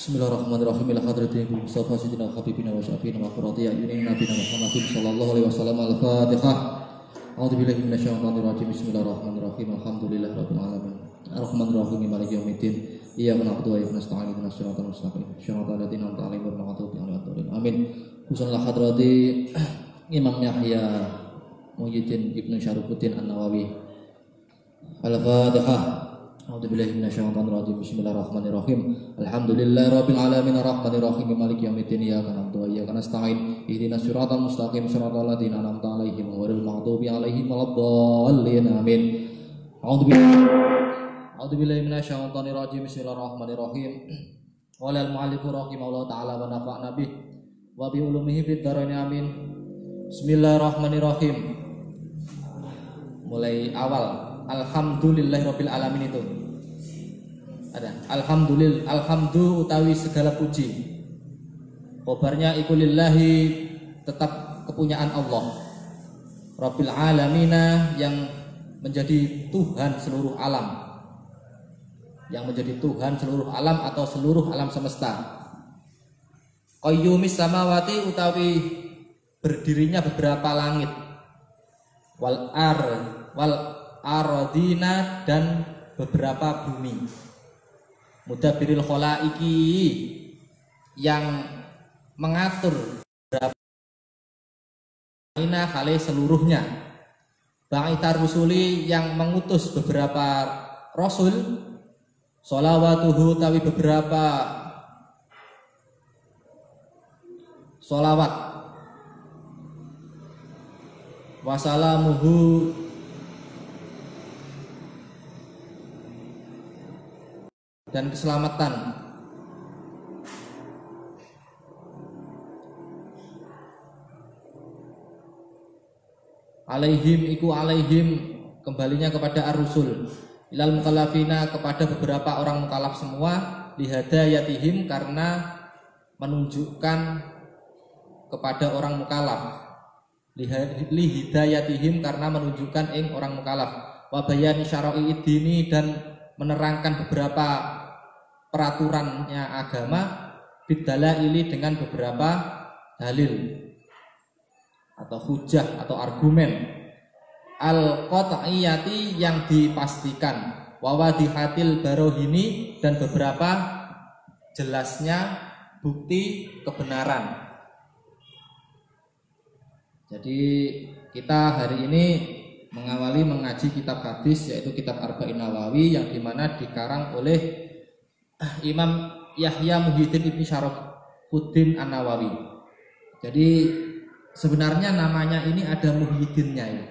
Bismillahirrahmanirrahim. Ila hadratin Ibu Mustafa Sayyidina Habibina wa Syafiina wa qurrati a'yunina Nabiyina Muhammadin sallallahu alaihi wasallam. Al-Fatihah. A'udzu billahi minasyaitonir rajim. Bismillahirrahmanirrahim. Alhamdulillahirabbil alamin. Arrahmanirrahim. Maliki yaumiddin. Iyyaka na'budu wa iyyaka nasta'in. Ihdinas siratal mustaqim. Shiratal ladzina an'amta 'alaihim ghairil maghdubi 'alaihim waladdallin. Amin. Husnul hadrati Imam Yahya Muhyiddin Ibnu Syarifuddin An-Nawawi. Al-Fatihah. A'udzu billahi minasyaitonir rajim. Bismillahirrahmanirrahim. Alhamdulillahirabbil alamin arrahmanir rahim maliki yaumiddin iyyaka na'budu wa iyyaka nasta'in ihdinas siratal mustaqim siratal ladzina an'amta 'alaihim ghairil maghdubi 'alaihim waladdallin. Amin. A'udzu billahi minasyaitonir rajim. Bismillahirrahmanirrahim. Walal mu'allifu rahimahullah ta'ala wa nafa'na bih wa bi ulumihi fid dharain amin. Bismillahirrahmanirrahim. Mulai awal alhamdulillahirabbil alamin itu ada alhamdu utawi segala puji, khobarnya iku lillahi tetap kepunyaan Allah, rabbil alamina yang menjadi Tuhan seluruh alam, atau seluruh alam semesta, qayyumis samawati utawi berdirinya beberapa langit, wal ardina dan beberapa bumi, mudabbiril khalaiki yang mengatur beberapa ina kali seluruhnya, ba'itar rusuli yang mengutus beberapa rasul, sholawatuhu tawi beberapa sholawat, wasalamuhu dan keselamatan alaihim kembalinya kepada ar-rusul, ilal mukallafina kepada beberapa orang mukallaf semua, lihadayatihim karena menunjukkan kepada orang mukallaf, lihidayatihim karena menunjukkan orang mukallaf, wa bayani syara'i dini dan menerangkan beberapa peraturannya agama, bidalaili dengan beberapa dalil atau hujah atau argumen, al-qat'iyati yang dipastikan, wawadihatil barohini dan beberapa jelasnya bukti kebenaran. Jadi kita hari ini mengawali mengaji kitab hadis, yaitu kitab Arba'in Nawawi, yang dimana dikarang oleh Imam Yahya Muhyiddin Ibnu Syarifuddin An-Nawawi. Jadi sebenarnya namanya ini ada Muhyiddinnya ya.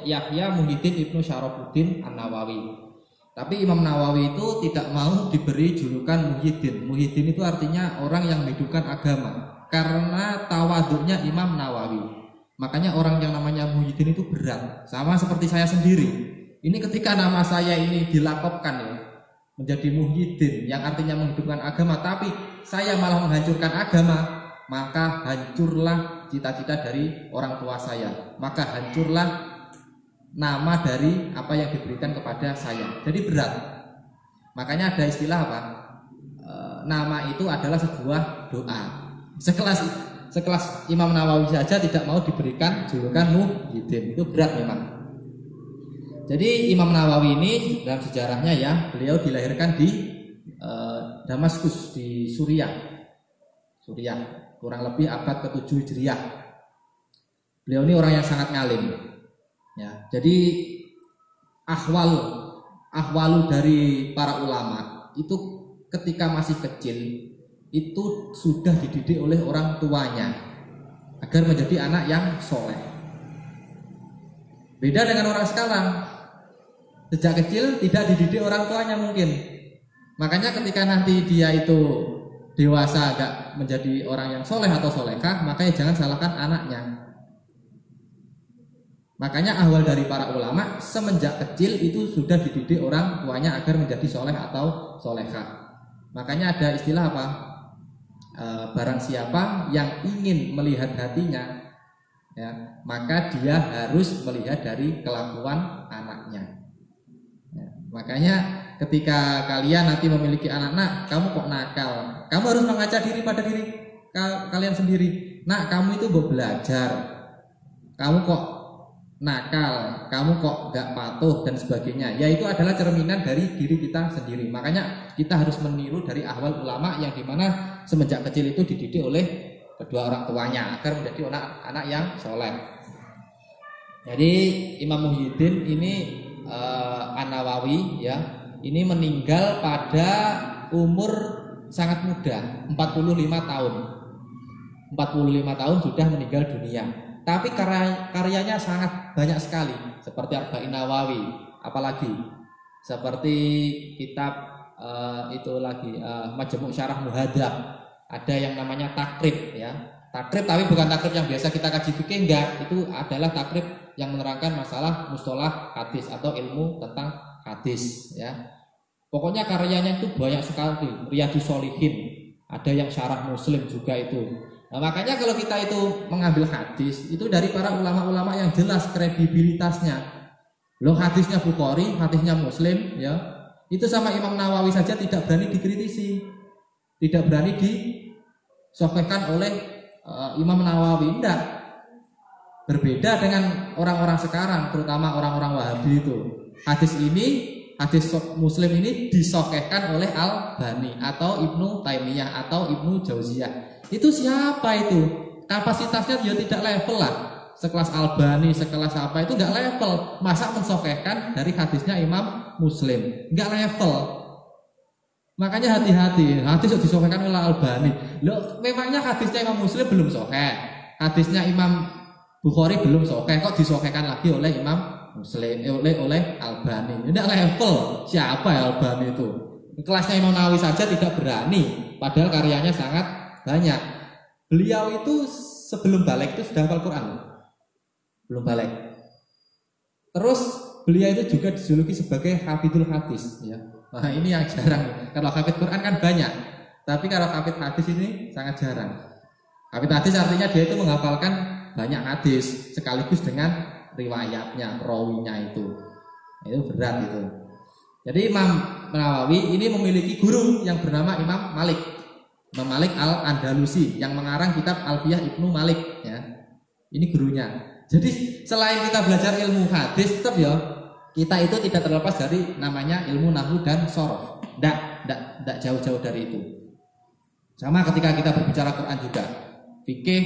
Yahya Muhyiddin Ibnu Syarifuddin An-Nawawi. Tapi Imam Nawawi itu tidak mau diberi julukan Muhyiddin. Muhyiddin itu artinya orang yang menghidupkan agama, karena tawaduknya Imam Nawawi. Makanya orang yang namanya Muhyiddin itu berat. Sama seperti saya sendiri. Ini ketika nama saya ini dilakopkan ya, menjadi Muhyiddin yang artinya menghidupkan agama, tapi saya malah menghancurkan agama, maka hancurlah cita-cita dari orang tua saya, maka hancurlah nama dari apa yang diberikan kepada saya. Jadi berat. Makanya ada istilah apa? Nama itu adalah sebuah doa. Sekelas Imam Nawawi saja tidak mau diberikan julukan Muhyiddin, itu berat memang. Jadi Imam Nawawi ini dalam sejarahnya ya, beliau dilahirkan di Damaskus di Suriah, kurang lebih abad ke-7 Hijriah. Beliau ini orang yang sangat ngalim. Ya, jadi ahwalu dari para ulama itu ketika masih kecil itu sudah dididik oleh orang tuanya agar menjadi anak yang soleh. Beda dengan orang sekarang, sejak kecil tidak dididik orang tuanya mungkin. Makanya ketika nanti dia itu dewasa agak menjadi orang yang soleh atau solehah, makanya jangan salahkan anaknya. Makanya ahwal dari para ulama semenjak kecil itu sudah dididik orang tuanya agar menjadi soleh atau solehah. Makanya ada istilah apa? Barang siapa yang ingin melihat hatinya, ya, maka dia harus melihat dari kelakuan anaknya. Ya, makanya ketika kalian nanti memiliki anak, kamu kok nakal, kamu harus mengaca diri pada diri kalian sendiri. Nak, kamu itu mau belajar, kamu kok nakal, kamu kok gak patuh dan sebagainya. Ya itu adalah cerminan dari diri kita sendiri. Makanya kita harus meniru dari ahwal ulama yang dimana semenjak kecil itu dididik oleh kedua orang tuanya agar menjadi anak yang soleh. Jadi Imam Muhyiddin ini An-Nawawi ya, ini meninggal pada umur sangat muda, 45 tahun. 45 tahun sudah meninggal dunia. Tapi karyanya sangat banyak sekali, seperti Arba'in Nawawi, apalagi seperti kitab itu lagi Majmu' Syarah Muhadzab. Ada yang namanya takrib ya. Takrib tapi bukan takrib yang biasa kita kaji fikih, enggak. Itu adalah takrib yang menerangkan masalah mustalah hadis atau ilmu tentang hadis ya. Pokoknya karyanya itu banyak sekali. Riyadhus Shalihin, ada yang syarah Muslim juga itu. Nah, makanya kalau kita itu mengambil hadis itu dari para ulama-ulama yang jelas kredibilitasnya. Loh, hadisnya Bukhari, hadisnya Muslim ya. Itu sama Imam Nawawi saja tidak berani dikritisi. Tidak berani disahihkan oleh Imam Nawawi, enggak. Berbeda dengan orang-orang sekarang, terutama orang-orang Wahabi itu. Hadis Muslim ini disahihkan oleh Al-Albani atau Ibnu Taimiyah atau Ibnu Jauziyah. Itu siapa itu? Kapasitasnya dia tidak level lah. Sekelas Albani, sekelas apa itu enggak level. Masa mensahihkan dari hadisnya Imam Muslim? Enggak level. Makanya hati-hati, hadis disahihkan oleh Albani. Loh, memangnya hadisnya Imam Muslim belum sahih? Hadisnya Imam Bukhari belum sahih, kok disahihkan lagi oleh Imam Muslim, oleh Albani? Tidak level. Siapa ya Albani itu? Kelasnya Imam Nawawi saja tidak berani, padahal karyanya sangat banyak. Beliau itu sebelum balik itu sudah hafal Quran. Belum balik. Terus beliau itu juga dijuluki sebagai hafidul hadis ya. Nah, ini yang jarang. Kalau hafid Quran kan banyak, tapi kalau hafid hadis ini sangat jarang. Hafid hadis artinya dia itu menghafalkan banyak hadis sekaligus dengan riwayatnya, rawinya itu. Itu berat itu. Jadi Imam Nawawi ini memiliki guru yang bernama Imam Malik. Imam Malik Al-Andalusi yang mengarang kitab Alfiyah Ibnu Malik ya. Ini gurunya. Jadi selain kita belajar ilmu hadis, tetap ya kita itu tidak terlepas dari namanya ilmu nahwu dan shorof. Tidak jauh-jauh dari itu. Sama ketika kita berbicara Quran juga, fikih,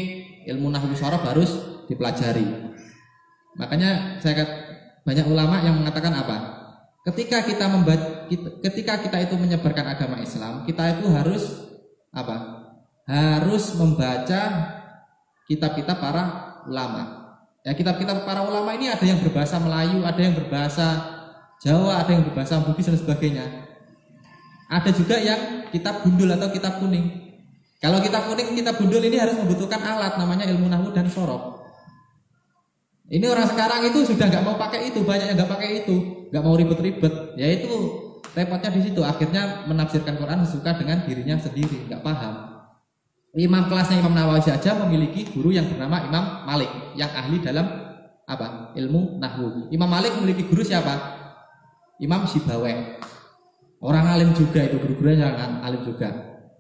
ilmu nahwu shorof harus dipelajari. Makanya banyak ulama yang mengatakan apa? Ketika kita itu menyebarkan agama Islam, kita itu harus apa? Harus membaca kitab-kitab para ulama. Ya, kitab-kitab para ulama ini ada yang berbahasa Melayu, ada yang berbahasa Jawa, ada yang berbahasa Bugis dan sebagainya. Ada juga yang kitab gundul atau kitab kuning. Kalau kitab kuning, kitab gundul ini harus membutuhkan alat namanya ilmu nahwu dan shorof. Ini orang sekarang itu sudah nggak mau pakai itu, banyak yang nggak pakai itu, nggak mau ribet-ribet. Ya itu repotnya di situ. Akhirnya menafsirkan Quran sesuka dengan dirinya sendiri, nggak paham. Imam kelasnya Imam Nawawi saja memiliki guru yang bernama Imam Malik yang ahli dalam apa? Ilmu nahwu. Imam Malik memiliki guru siapa? Imam Sibawayh. Orang alim juga itu, guru-gurunya yang alim juga.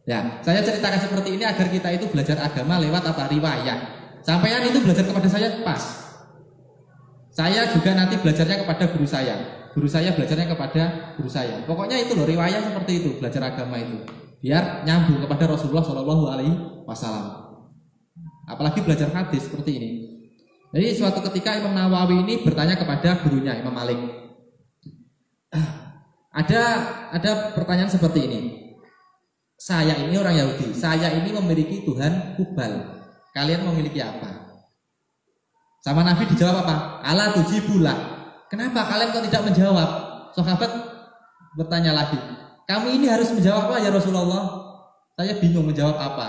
Ya, saya ceritakan seperti ini agar kita itu belajar agama lewat apa? Riwayat. Sampaian itu belajar kepada saya pas. Saya juga nanti belajarnya kepada guru saya. Guru saya belajarnya kepada guru saya. Pokoknya itu loh, riwayat seperti itu, belajar agama itu. Biar nyambung kepada Rasulullah Shallallahu Alaihi Wasallam. Apalagi belajar hadis seperti ini. Jadi suatu ketika Imam Nawawi ini bertanya kepada gurunya Imam Malik. Ada pertanyaan seperti ini. Saya ini orang Yahudi. Saya ini memiliki Tuhan Hubal. Kalian memiliki apa? Sama Nabi dijawab apa? Ala tujibulah. Kenapa kalian kok tidak menjawab? Sahabat bertanya lagi. Kami ini harus menjawab apa ya Rasulullah? Saya bingung menjawab apa.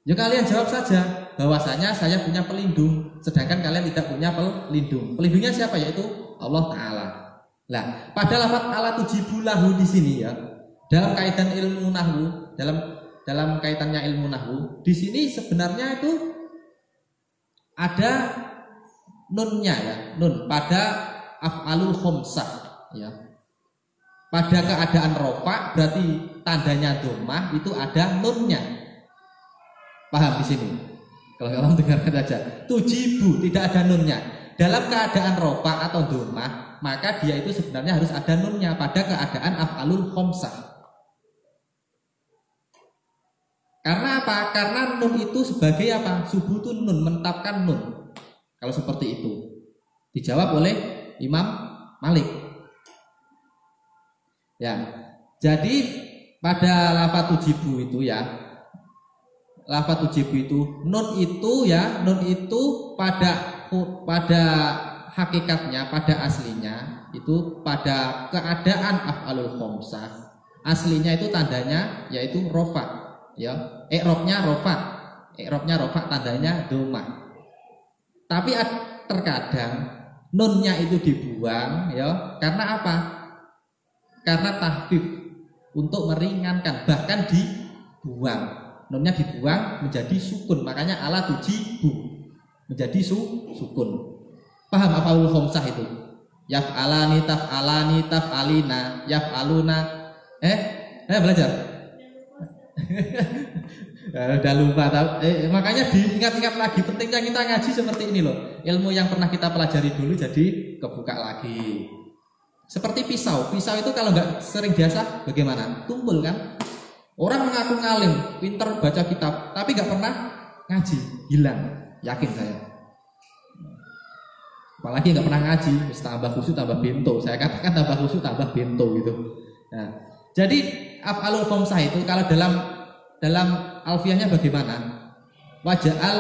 Ya kalian jawab saja bahwasanya saya punya pelindung, sedangkan kalian tidak punya pelindung. Pelindungnya siapa? Yaitu Allah Ta'ala. Nah, pada lafaz ala tujibulahu di sini ya, dalam kaitan ilmu nahwu, dalam kaitannya ilmu nahwu, di sini sebenarnya itu ada nunnya ya, nun pada af'alul khomsah ya. pada keadaan rofa berarti tandanya domah itu ada nunnya. Paham di sini? Kalau kamu dengarkan saja. Tujibu tidak ada nunnya. Dalam keadaan rofa atau domah, maka dia itu sebenarnya harus ada nunnya pada keadaan af'alul khamsah. Karena apa? Karena nun itu sebagai apa? Subutun nun, menetapkan nun. Kalau seperti itu dijawab oleh Imam Malik. Ya, jadi pada lafaz tujibu itu ya, lafaz tujibu itu nun itu ya, nun itu pada hakikatnya, pada aslinya itu pada keadaan af'alul khamsah. Aslinya itu tandanya yaitu rofa. Ya, i'rabnya rofa, tandanya domah. Tapi terkadang nunnya itu dibuang, ya, karena apa? Karena tahfif, untuk meringankan, bahkan dibuang. Nunnya dibuang menjadi sukun, makanya ala tujibu menjadi sukun. Paham af'alul khamsah itu? Yaf'alani, taf'alani, taf'alina, yaf'aluna. Belajar. Udah lupa makanya diingat-ingat lagi, pentingnya kita ngaji seperti ini loh. Ilmu yang pernah kita pelajari dulu jadi kebuka lagi. Seperti pisau itu kalau nggak sering diasah bagaimana? Tumpul kan? Orang mengaku ngalim, pinter baca kitab, tapi nggak pernah ngaji, hilang. Yakin saya. Apalagi nggak pernah ngaji, tambah khusyuk tambah bento. Saya katakan tambah khusyuk tambah bento gitu. Nah, jadi af'alul khamsah itu kalau dalam alfiahnya bagaimana? Waja'al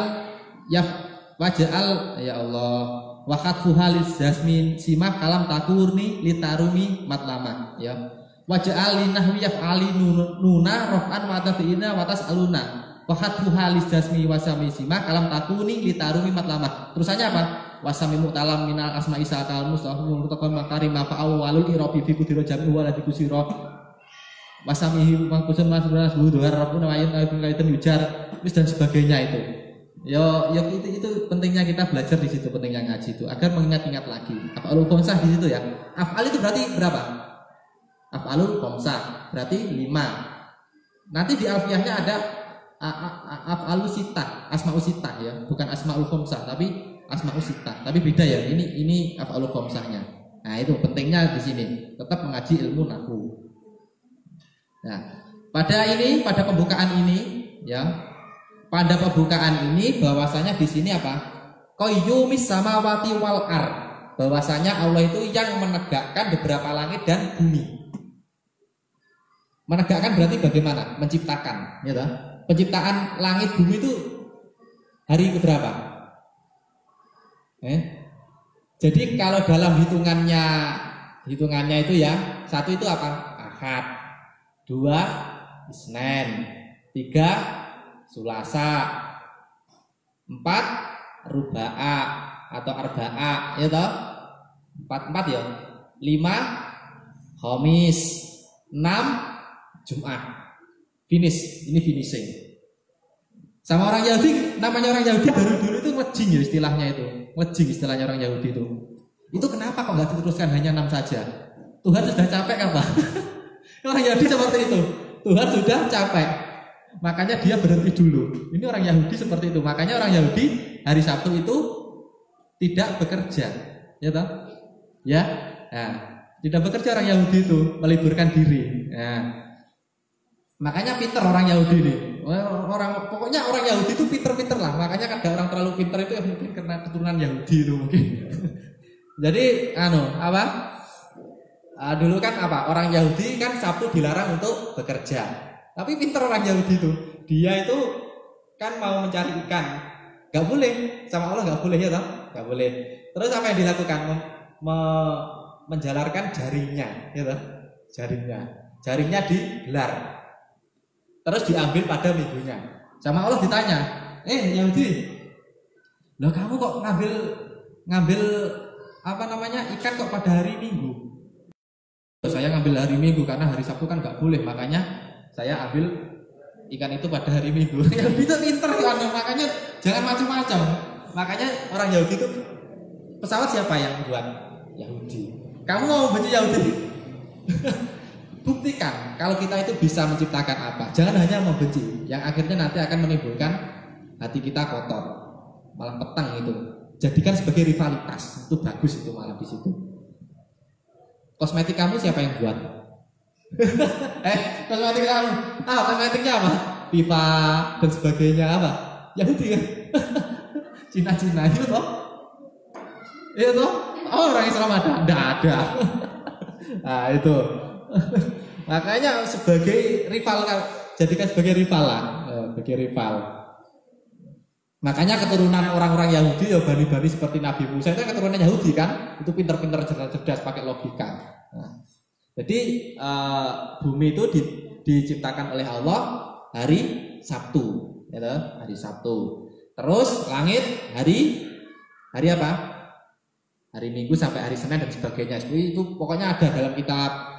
ya Allah wa khatfu halis jasmin simah kalam takurni litarumi matlama ya. Waja'al linahwi yaf'ali nuna raf'an wa tafi'ina wa tas'aluna wa khatfu halis jasmi wasami simah kalam takurni litarumi matlama. Terusannya apa? Wasami mu'talam minal asma'i sa'akal mustahul mutaqam makarimah fa'aw walul irabi fi kudiro jam'u wa ladi kusiro wasamihi mangkusun masbuna suhuduhar rabbuna wa ayun kaitan yujar dan sebagainya itu. Ya itu pentingnya kita belajar di situ, pentingnya ngaji itu agar mengingat-ingat lagi. Af'alul khamsah di situ ya. Af'al itu berarti berapa? Af'alul khamsah berarti 5. Nanti di alfiahnya ada af'alul sittah, asmaul sittah ya, bukan asmaul khamsah tapi asmaul sittah. Tapi beda ya. Ini af'alul khamsahnya. Nah, itu pentingnya di sini. Tetap mengaji ilmu nahwu. Nah, pada pembukaan ini ya, pada pembukaan ini bahwasanya di sini apa? Qayyumis samawati wal ar. Bahwasanya Allah itu yang menegakkan beberapa langit dan bumi. Menegakkan berarti bagaimana? Menciptakan, ya toh? Penciptaan langit bumi itu hari keberapa? Jadi kalau dalam hitungannya itu ya, satu itu apa? Ahad. 2 Isnin, 3 Sulasa, 4 Ruba'a atau Arba'a, ya toh? 4 ya. 5 Khamis, 6 Jumat. Finish, ini finishing. Sama orang Yahudi, namanya orang Yahudi dari dulu itu ngejing ya istilahnya itu. Ngejing istilahnya orang Yahudi itu. Itu kenapa kok nggak diteruskan hanya 6 saja? Tuhan sudah capek apa? Orang Yahudi seperti itu. Tuhan sudah capek, makanya dia berhenti dulu. Ini orang Yahudi seperti itu. Makanya orang Yahudi hari Sabtu itu tidak bekerja, ya toh? Ya, nah, tidak bekerja orang Yahudi itu, meliburkan diri. Nah, makanya pinter orang Yahudi nih. Pokoknya orang Yahudi itu pinter-pinter lah. Makanya ada orang terlalu pinter itu ya mungkin karena keturunan Yahudi itu mungkin. Jadi, dulu kan apa? Orang Yahudi kan Sabtu dilarang untuk bekerja. Tapi pinter orang Yahudi itu. Dia itu kan mau mencari ikan. Gak boleh. Sama Allah gak boleh ya toh? Gak boleh. Terus apa yang dilakukan? Menjalarkan jaringnya, ya toh? Jaringnya digelar. Terus diambil pada minggunya. Sama Allah ditanya, Yahudi, loh kamu kok ngambil ikan kok pada hari Minggu? Saya ngambil hari Minggu karena hari Sabtu kan nggak boleh, makanya saya ambil ikan itu pada hari Minggu. Yahudi itu pinter kan, makanya jangan macam-macam. Makanya orang Yahudi itu pesawat siapa yang buat? Yahudi. Kamu mau benci Yahudi? buktikan kalau kita itu bisa menciptakan apa. Jangan hanya membenci, yang akhirnya nanti akan menimbulkan hati kita kotor, malah petang itu. Jadikan sebagai rivalitas, itu bagus itu malah di situ. Kosmetik kamu siapa yang buat? Kosmetik kamu, kosmetiknya apa? Viva dan sebagainya apa? Yahudi kan? Cina-Cina itu toh? Itu toh? Oh, orang Islam ada? Tidak ada. Nah itu. Makanya sebagai rival, jadikan sebagai rival lah, sebagai rival. Makanya keturunan orang-orang Yahudi ya bani-bani seperti Nabi Musa itu keturunan Yahudi kan, itu pintar-pintar cerdas pakai logika. Nah, jadi bumi itu diciptakan oleh Allah hari Sabtu, ya, hari Sabtu. Terus langit hari apa? Hari Minggu sampai hari Senin dan sebagainya. Itu pokoknya ada dalam kitab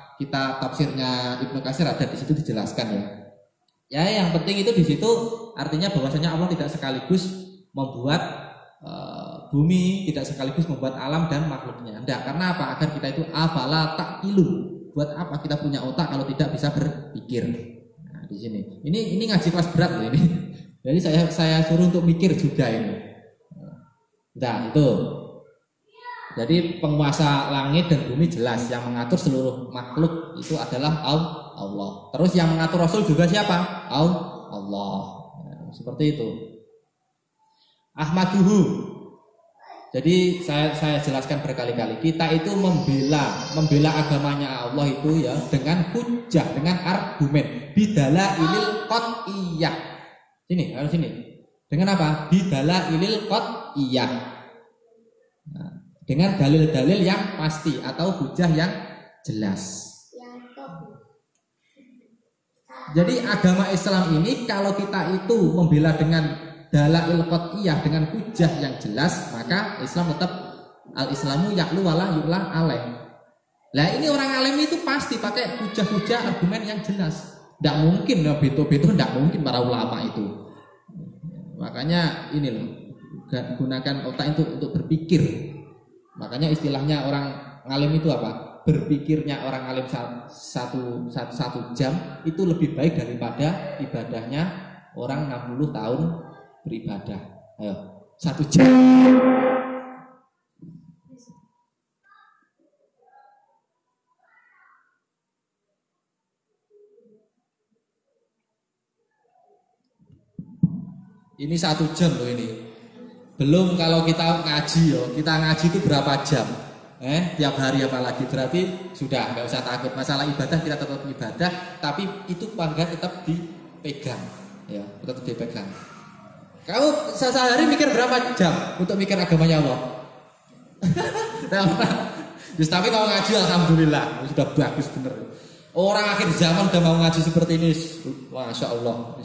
tafsirnya Ibnu Katsir, ada di situ dijelaskan ya. Ya, yang penting itu di situ artinya bahwasanya Allah tidak sekaligus membuat bumi, tidak sekaligus membuat alam dan makhluknya. Enggak, karena apa? Agar kita itu afala taqilun. Buat apa kita punya otak kalau tidak bisa berpikir? Nah, di sini. Ini ngaji kelas berat loh ini. Jadi saya suruh untuk mikir juga ini. Nah, itu. Jadi penguasa langit dan bumi jelas, yang mengatur seluruh makhluk itu adalah Allah. Terus yang mengatur Rasul juga siapa? Allah. Nah, seperti itu. Ahmaduhu. Jadi saya jelaskan berkali-kali, kita itu membela agamanya Allah itu ya dengan hujjah, dengan argumen. Bidala ilil qat'iyah. Sini, harus sini. Dengan apa? Bidala ilil qat'iyah. Nah, dengan dalil-dalil yang pasti atau hujjah yang jelas. Jadi agama Islam ini kalau kita itu membela dengan dalail qat'iyah, dengan hujjah yang jelas, maka Islam tetap al-Islamu ya'lu wala yu'la alaih. Lah ini orang alim itu pasti pakai hujjah-hujjah argumen yang jelas. Tidak mungkin beto-beto, tidak mungkin para ulama itu. Makanya ini loh, gunakan otak itu untuk berpikir. Makanya istilahnya orang alim itu apa? Berpikirnya orang alim satu jam itu lebih baik daripada ibadahnya orang 60 tahun beribadah. Ayo, 1 jam. Ini 1 jam loh ini. Belum kalau kita ngaji yo, kita ngaji itu berapa jam? Tiap hari apalagi, berarti sudah nggak usah takut masalah ibadah, kita tetap ibadah, tapi itu pangkat tetap dipegang, ya, tetap dipegang. Kamu sehari mikir berapa jam untuk mikir agamanya Allah? Just, tapi kalau ngaji alhamdulillah sudah bagus bener. Orang akhir zaman udah mau ngaji seperti ini, masya Allah,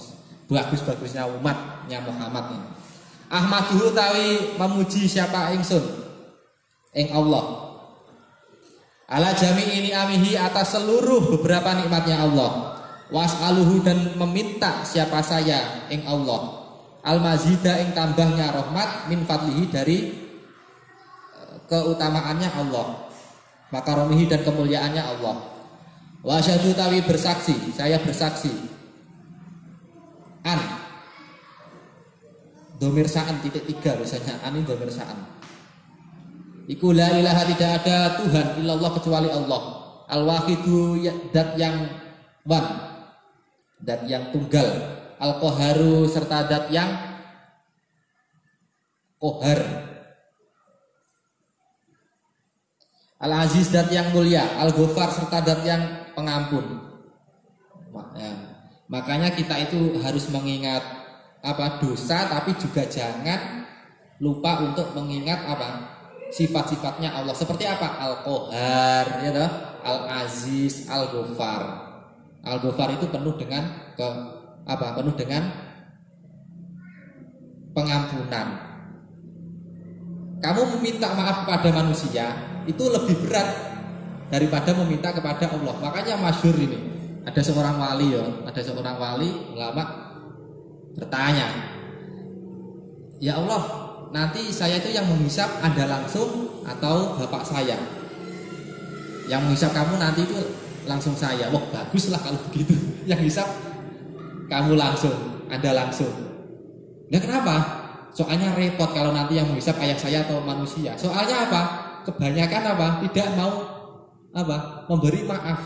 bagus-bagusnya umatnya Muhammad ini. Ahmaduhu tawi memuji siapa ingsun ing Allah. Ala jami'i ni'amihi, atas seluruh beberapa nikmatnya Allah. Was'aluhu, dan meminta siapa saya ing Allah. Al-mazida, ing tambahnya rahmat, min fadlihi, dari keutamaannya Allah. Makaromihi, dan kemuliaannya Allah. Wasyadu tawi bersaksi, saya bersaksi. An domir sa'an (3) biasanya an ini domir sa'an. Iku la ilaha, tidak ada Tuhan illallah kecuali Allah. Al-wahidu, dat yang one, dat yang tunggal. Al-qaharu, serta dat yang qahar. Al-aziz, dat yang mulia. Al-ghafar, serta dat yang pengampun. Makanya kita itu harus mengingat apa dosa, tapi juga jangan lupa untuk mengingat apa sifat-sifatnya Allah. Seperti apa? Al-Qahar, ya toh? Al-Aziz, Al-Ghafar. Al-Ghafar itu penuh dengan penuh dengan pengampunan. Kamu meminta maaf kepada manusia itu lebih berat daripada meminta kepada Allah. Makanya masyhur ini, ada seorang wali ulama bertanya, ya Allah, nanti saya itu yang menghisap Anda langsung atau bapak saya? Yang menghisap kamu nanti itu langsung saya. Wah bagus lah kalau begitu. Yang hisab kamu langsung, Anda langsung. Nah kenapa? Soalnya repot kalau nanti yang menghisab ayah saya atau manusia. Soalnya apa? Kebanyakan apa? Tidak mau apa? Memberi maaf.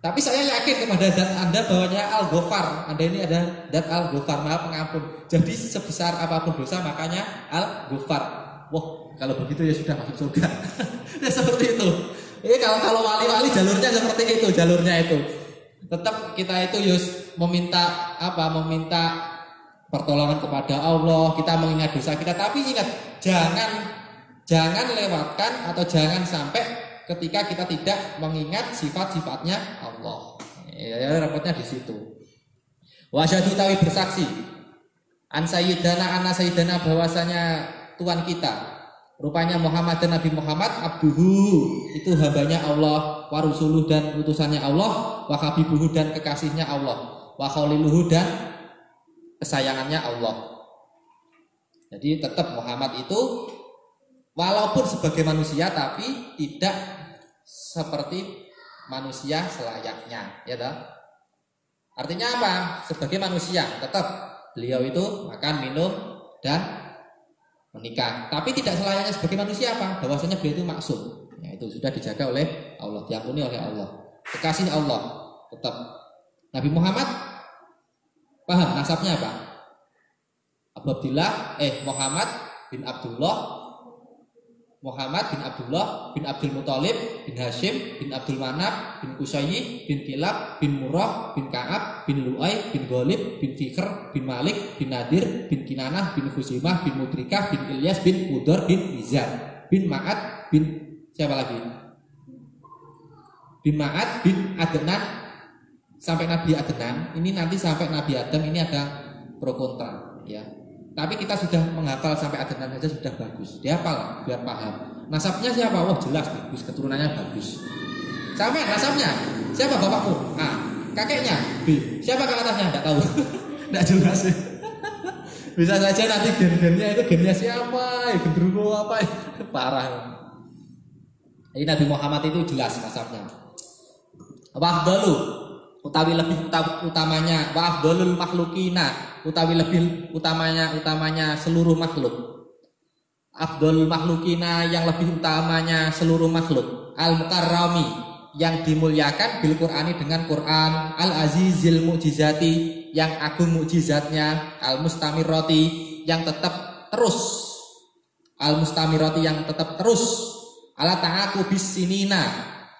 Tapi saya yakin kepada zat Anda bahwanya Al-Ghafar. Anda ini ada zat Al-Ghafar, Maha Pengampun. Jadi sebesar apapun dosa makanya Al-Ghafar. Wah, kalau begitu ya sudah masuk surga. Ya seperti itu. Ini kalau wali-wali jalurnya seperti itu, jalurnya itu. Tetap kita itu meminta apa? Meminta pertolongan kepada Allah, kita mengingat dosa kita, tapi ingat jangan lewatkan atau jangan sampai ketika kita tidak mengingat sifat-sifatnya Allah. Ya, repotnya di situ. Wasyadu tawi bersaksi an sayyidana bahwasanya Tuhan kita rupanya Muhammad dan Nabi Muhammad abduhu itu hambanya Allah, wa rusuluh dan utusannya Allah, wa habibuhu dan kekasihnya Allah, wa khaliluhu dan kesayangannya Allah. Jadi tetap Muhammad itu walaupun sebagai manusia tapi tidak seperti manusia selayaknya, ya toh? Artinya apa? Sebagai manusia tetap beliau itu makan, minum dan menikah. Tapi tidak selayaknya sebagai manusia apa? Bahwasanya beliau itu maksum. Ya, itu sudah dijaga oleh Allah, diampuni oleh Allah. Kekasih Allah tetap. Nabi Muhammad paham nasabnya apa? Abu Abdillah Muhammad bin Abdullah bin Abdul Muthalib bin Hashim bin Abdul Manaf bin Qusayy bin Kilab bin Murrah bin Ka'ab bin Lu'ay bin Ghalib bin Fikr bin Malik bin Nadir bin Kinanah bin Khuzaimah bin Mudrikah bin Ilyas bin Mudhar bin Mizan bin Ma'ad bin siapa lagi? Bin Ma'ad bin Adnan sampai Nabi Adnan. Ini nanti sampai Nabi Adam ini ada pro kontra ya. Tapi kita sudah menghafal sampai Adnan saja sudah bagus. Dihafal biar paham. Nasabnya siapa? Wah jelas bagus, keturunannya bagus. Sampai nasabnya siapa bapakmu? A. Kakeknya B. Siapa kakak atasnya? Enggak tahu. Enggak jelas. Bisa saja nanti gen-gennya itu gennya siapa? Gendruwo apa? Parah. Ini Nabi Muhammad itu jelas nasabnya. Wafdalu utawi lebih utamanya wafdalul makhlukina utawi lebih utamanya seluruh makhluk. Afdalul makhlukina yang lebih utamanya seluruh makhluk. Al-mukarrami yang dimuliakan bil Qur'ani dengan Quran. Al-azizil mu'jizati yang agung mukjizatnya. Al-mustamirati yang tetap terus. Al-mustamirati yang tetap terus. Ala ta'aku bisinina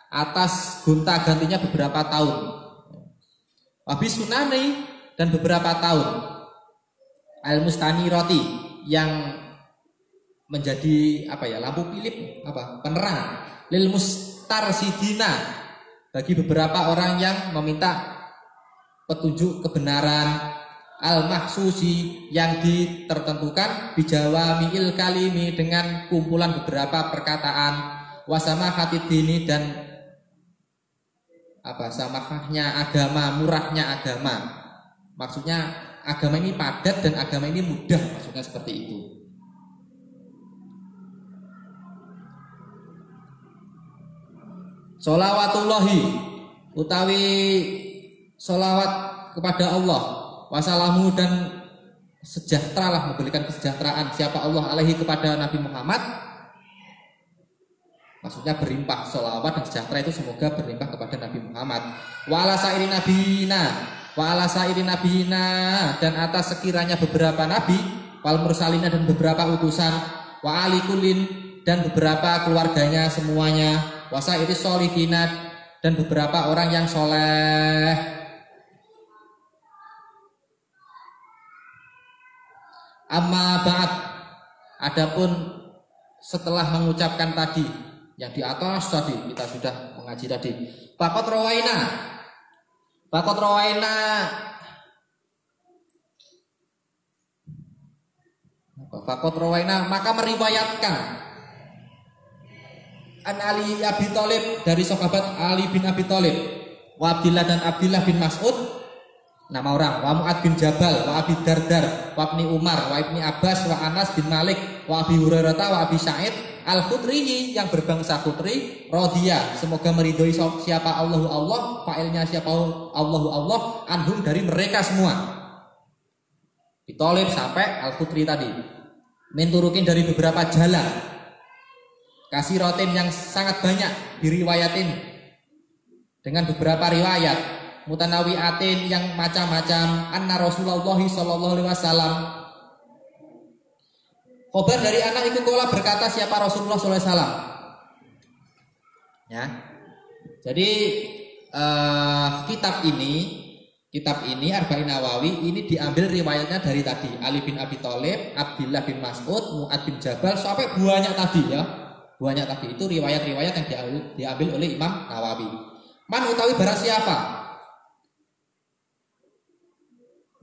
atas gonta-gantinya beberapa tahun. Habis tsunami dan beberapa tahun. Al-mustanirati yang menjadi apa ya, lampu pilip apa, penerang lil mustarsidina bagi beberapa orang yang meminta petunjuk kebenaran. Al-mahsusi yang ditertentukan bijawami'il kalimi dengan kumpulan beberapa perkataan. Wasama hatidini dan apa, samahnya agama, murahnya agama. Maksudnya agama ini padat dan agama ini mudah, maksudnya seperti itu. Sholawatullahi utawi sholawat kepada Allah, wasalamu dan sejahteralah, memberikan kesejahteraan siapa Allah alaihi kepada Nabi Muhammad. Maksudnya berlimpah, sholawat dan sejahtera itu semoga berlimpah kepada Nabi Muhammad. Wa ala sairi nabiyina dan atas sekiranya beberapa nabi, wal mursalina dan beberapa utusan, wa ali kullin dan beberapa keluarganya semuanya, wa sairi sholihina dan beberapa orang yang soleh. Amma ba'd, adapun setelah mengucapkan tadi yang di atas tadi, kita sudah mengaji tadi. Fakot rawaina maka meriwayatkan an Ali Abi Thalib dari sahabat Ali bin Abi Thalib, wa Abdillah dan Abdillah bin Mas'ud, nama orang, wa Mu'ad bin Jabal, wa Abi Dardar, wa Ibni Umar, wa Ibni Abbas, wa Anas bin Malik, wa Abi Hurairah, wa Abi Sa'id Al-Khudri yang berbangsa Khudri, radhiya, semoga meridhoi siapa Allahu Allah, fa'ilnya siapa Allahu Allah, anhum dari mereka semua. Ditolib sampai Al-Khudri tadi. Menturukin dari beberapa jalan. Kasih rotin yang sangat banyak diriwayatin dengan beberapa riwayat. Mutanawiatin yang macam-macam. Anna Rasulullah sallallahu alaihi wasallam. Khobar dari anak itu kola berkata siapa Rasulullah sallallahu alaihi wasallam. Ya. Jadi kitab ini Arba'in Nawawi ini diambil riwayatnya dari tadi Ali bin Abi Thalib, Abdullah bin Mas'ud, Mu'ad bin Jabal sampai banyak tadi ya. Banyak tadi itu riwayat-riwayat yang diambil oleh Imam Nawawi. Man utawi barang siapa?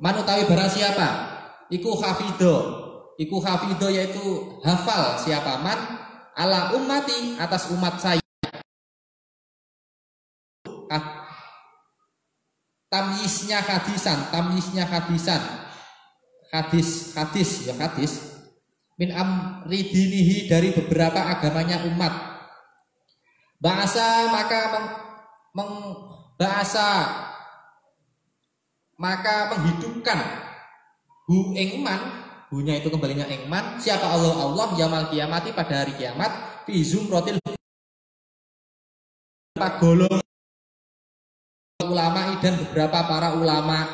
Man utawi barang siapa? Iku hafidho yaitu hafal siapa man ala ummati atas umat saya. Tamyiznya hadisan. Hadis min amri dinihi dari beberapa agamanya umat. Bahasa maka menghidupkan hu engman, hunya itu kembalinya engman, siapa Allah yaumul kiamati pada hari kiamat fi zumratil golongan ulama dan beberapa para ulama.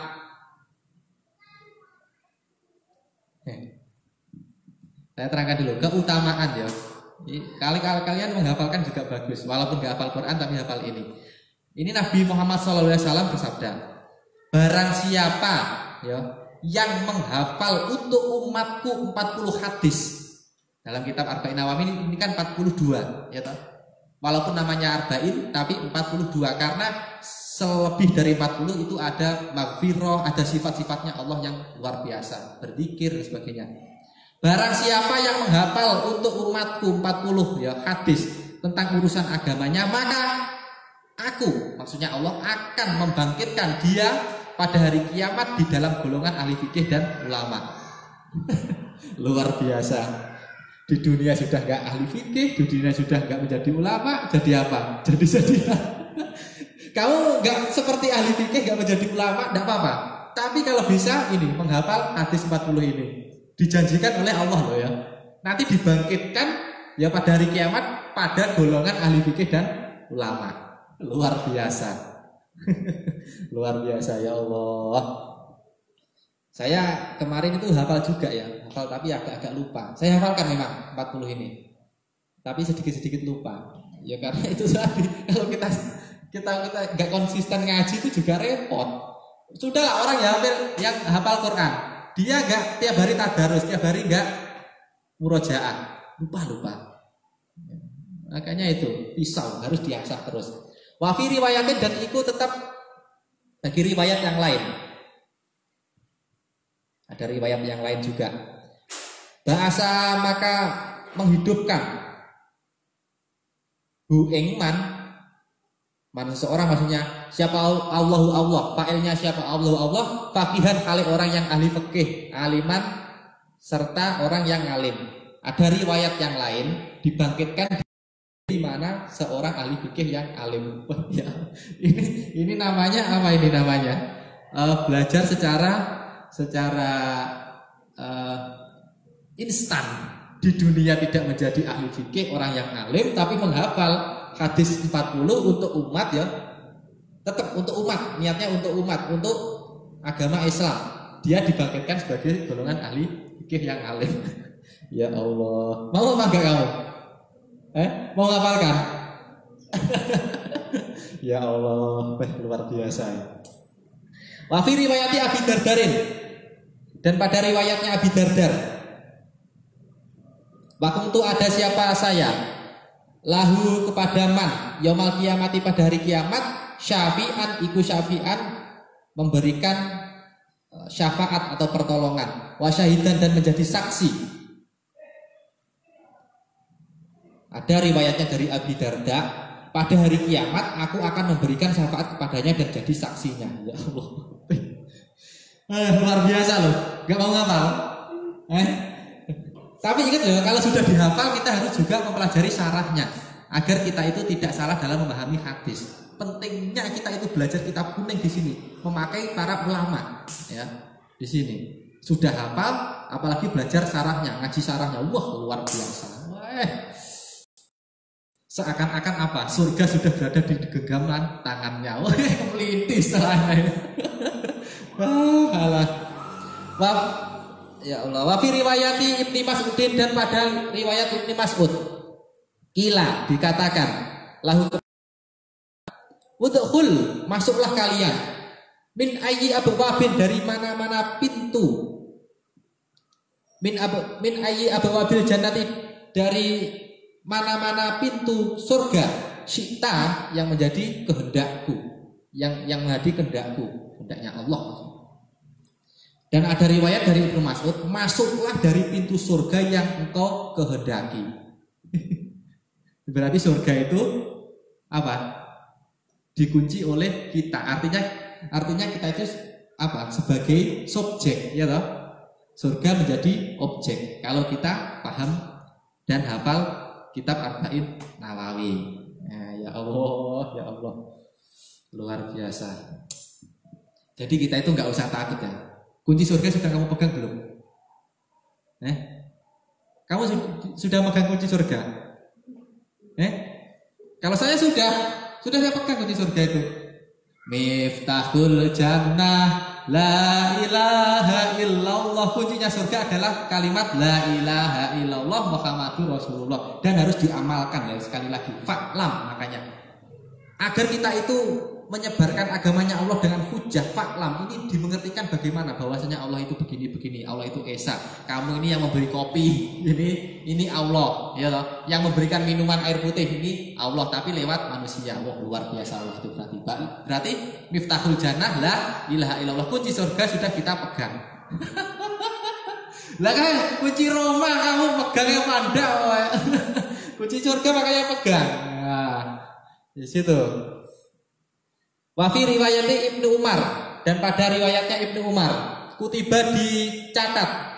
Saya terangkan dulu keutamaan ya. Kalian menghafalkan juga bagus, walaupun nggak hafal Quran tapi hafal ini. Ini Nabi Muhammad SAW bersabda, barang siapa ya yang menghafal untuk umatku 40 hadis. Dalam kitab Arba'in Nawawi ini kan 42 ya toh. Walaupun namanya Arba'in tapi 42 karena selebih dari 40 itu ada maghfirah, ada sifat-sifatnya Allah yang luar biasa, berzikir dan sebagainya. Barang siapa yang menghafal untuk umatku 40 ya hadis tentang urusan agamanya, maka aku, maksudnya Allah akan membangkitkan dia pada hari kiamat di dalam golongan ahli fikih dan ulama. Luar biasa. Di dunia sudah gak ahli fikih, di dunia sudah gak menjadi ulama, jadi apa? Jadi kamu gak seperti ahli fikih, gak menjadi ulama, gak apa-apa. Tapi kalau bisa ini menghafal hadis 40 ini, dijanjikan oleh Allah loh ya. Nanti dibangkitkan ya pada hari kiamat pada golongan ahli fikih dan ulama. Luar biasa. Luar biasa ya Allah. Saya kemarin itu hafal juga ya, hafal tapi agak-agak lupa. Saya hafalkan memang 40 ini, tapi sedikit-sedikit lupa. Ya karena itu tadi kalau kita nggak konsisten ngaji itu juga repot. Sudahlah orang yang hafal Quran, dia nggak tiap hari tadarus, tiap hari nggak murojaah, lupa. Makanya itu pisau harus diasah terus. Wafi riwayatin dan ikut tetap bagi riwayat yang lain. Ada riwayat yang lain juga. Bahasa maka menghidupkan hu engman, man seseorang maksudnya siapa Allahu Allah, fa'ilnya siapa Allahu Allah, faqihan kali orang yang ahli fikih, aliman serta orang yang alim. Ada riwayat yang lain dibangkitkan di mana seorang ahli fikih yang alim. Ya, ini namanya apa ini namanya? Belajar secara instan. Di dunia tidak menjadi ahli fikih orang yang alim tapi menghafal hadis 40 untuk umat ya. Tetap untuk umat, niatnya untuk umat, untuk agama Islam. Dia dibangkitkan sebagai golongan ahli fikih yang alim. Ya Allah. Mau apa enggak kamu? Mau ngapalkan? Ya Allah, luar biasa ya. Wa fi riwayati Abi Dardarin, dan pada riwayatnya Abi Dardar, waktu ada siapa saya, lahu kepada man, yaumal kiamati pada hari kiamat, syafi'an iku syafi'an memberikan syafaat atau pertolongan, wa syahidan dan menjadi saksi. Ada riwayatnya dari Abi Darda, pada hari kiamat aku akan memberikan syafaat kepadanya dan jadi saksinya. Ya Allah, Luar biasa loh, nggak mau ngapal. Tapi ingat loh, kalau sudah dihafal kita harus juga mempelajari syarahnya agar kita itu tidak salah dalam memahami hadis. Pentingnya kita itu belajar kitab kuning di sini, memakai para ulama ya. Di sini sudah hafal, apalagi belajar syarahnya, ngaji syarahnya. Wah, luar biasa. Seakan-akan apa? Surga sudah berada di genggaman tangannya. Wah, melintis salahnya. Alah. Ya Allah. Wa fi riwayati Ibnu Mas'udin, dan pada riwayat Ibnu Mas'ud kila dikatakan lahu udkhul, masuklah kalian, min ayyi abwabin, dari mana-mana pintu, min ayyi abwabil jannati, dari mana-mana pintu surga, syi'ta, yang menjadi kehendakku, yang menjadi kehendakku, kehendaknya Allah. Dan ada riwayat dari Ibnu Mas'ud, masuklah dari pintu surga yang engkau kehendaki. Berarti surga itu apa? Dikunci oleh kita. Artinya kita itu apa? Sebagai subjek, ya toh? Surga menjadi objek kalau kita paham dan hafal kitab Arba'in Nawawi. Ya Allah, ya Allah, luar biasa. Jadi kita itu nggak usah takut ya. Kunci surga sudah kamu pegang belum? Kamu sudah megang kunci surga? Kalau saya sudah saya pegang kunci surga itu. Miftahul jannah la ilaha illallah. Kuncinya surga adalah kalimat la ilaha illallah Muhammadur Rasulullah, dan harus diamalkan ya. Sekali lagi, fa'lam, makanya agar kita itu menyebarkan agamanya Allah dengan hujah, fa'lam, ini dimengertikan bagaimana bahwasanya Allah itu begini-begini, Allah itu esa. Kamu ini yang memberi kopi, ini Allah, ya loh. Yang memberikan minuman air putih ini Allah, tapi lewat manusia. Wah, luar biasa Allah itu berarti miftahul jannah la ilaha illallah, kunci surga sudah kita pegang. Lah kan kunci Roma kamu pegangnya pandai. Kunci surga makanya pegang. Nah, di situ. Wa fi riwayatnya Ibnu Umar, dan pada riwayatnya Ibnu Umar kutiba dicatat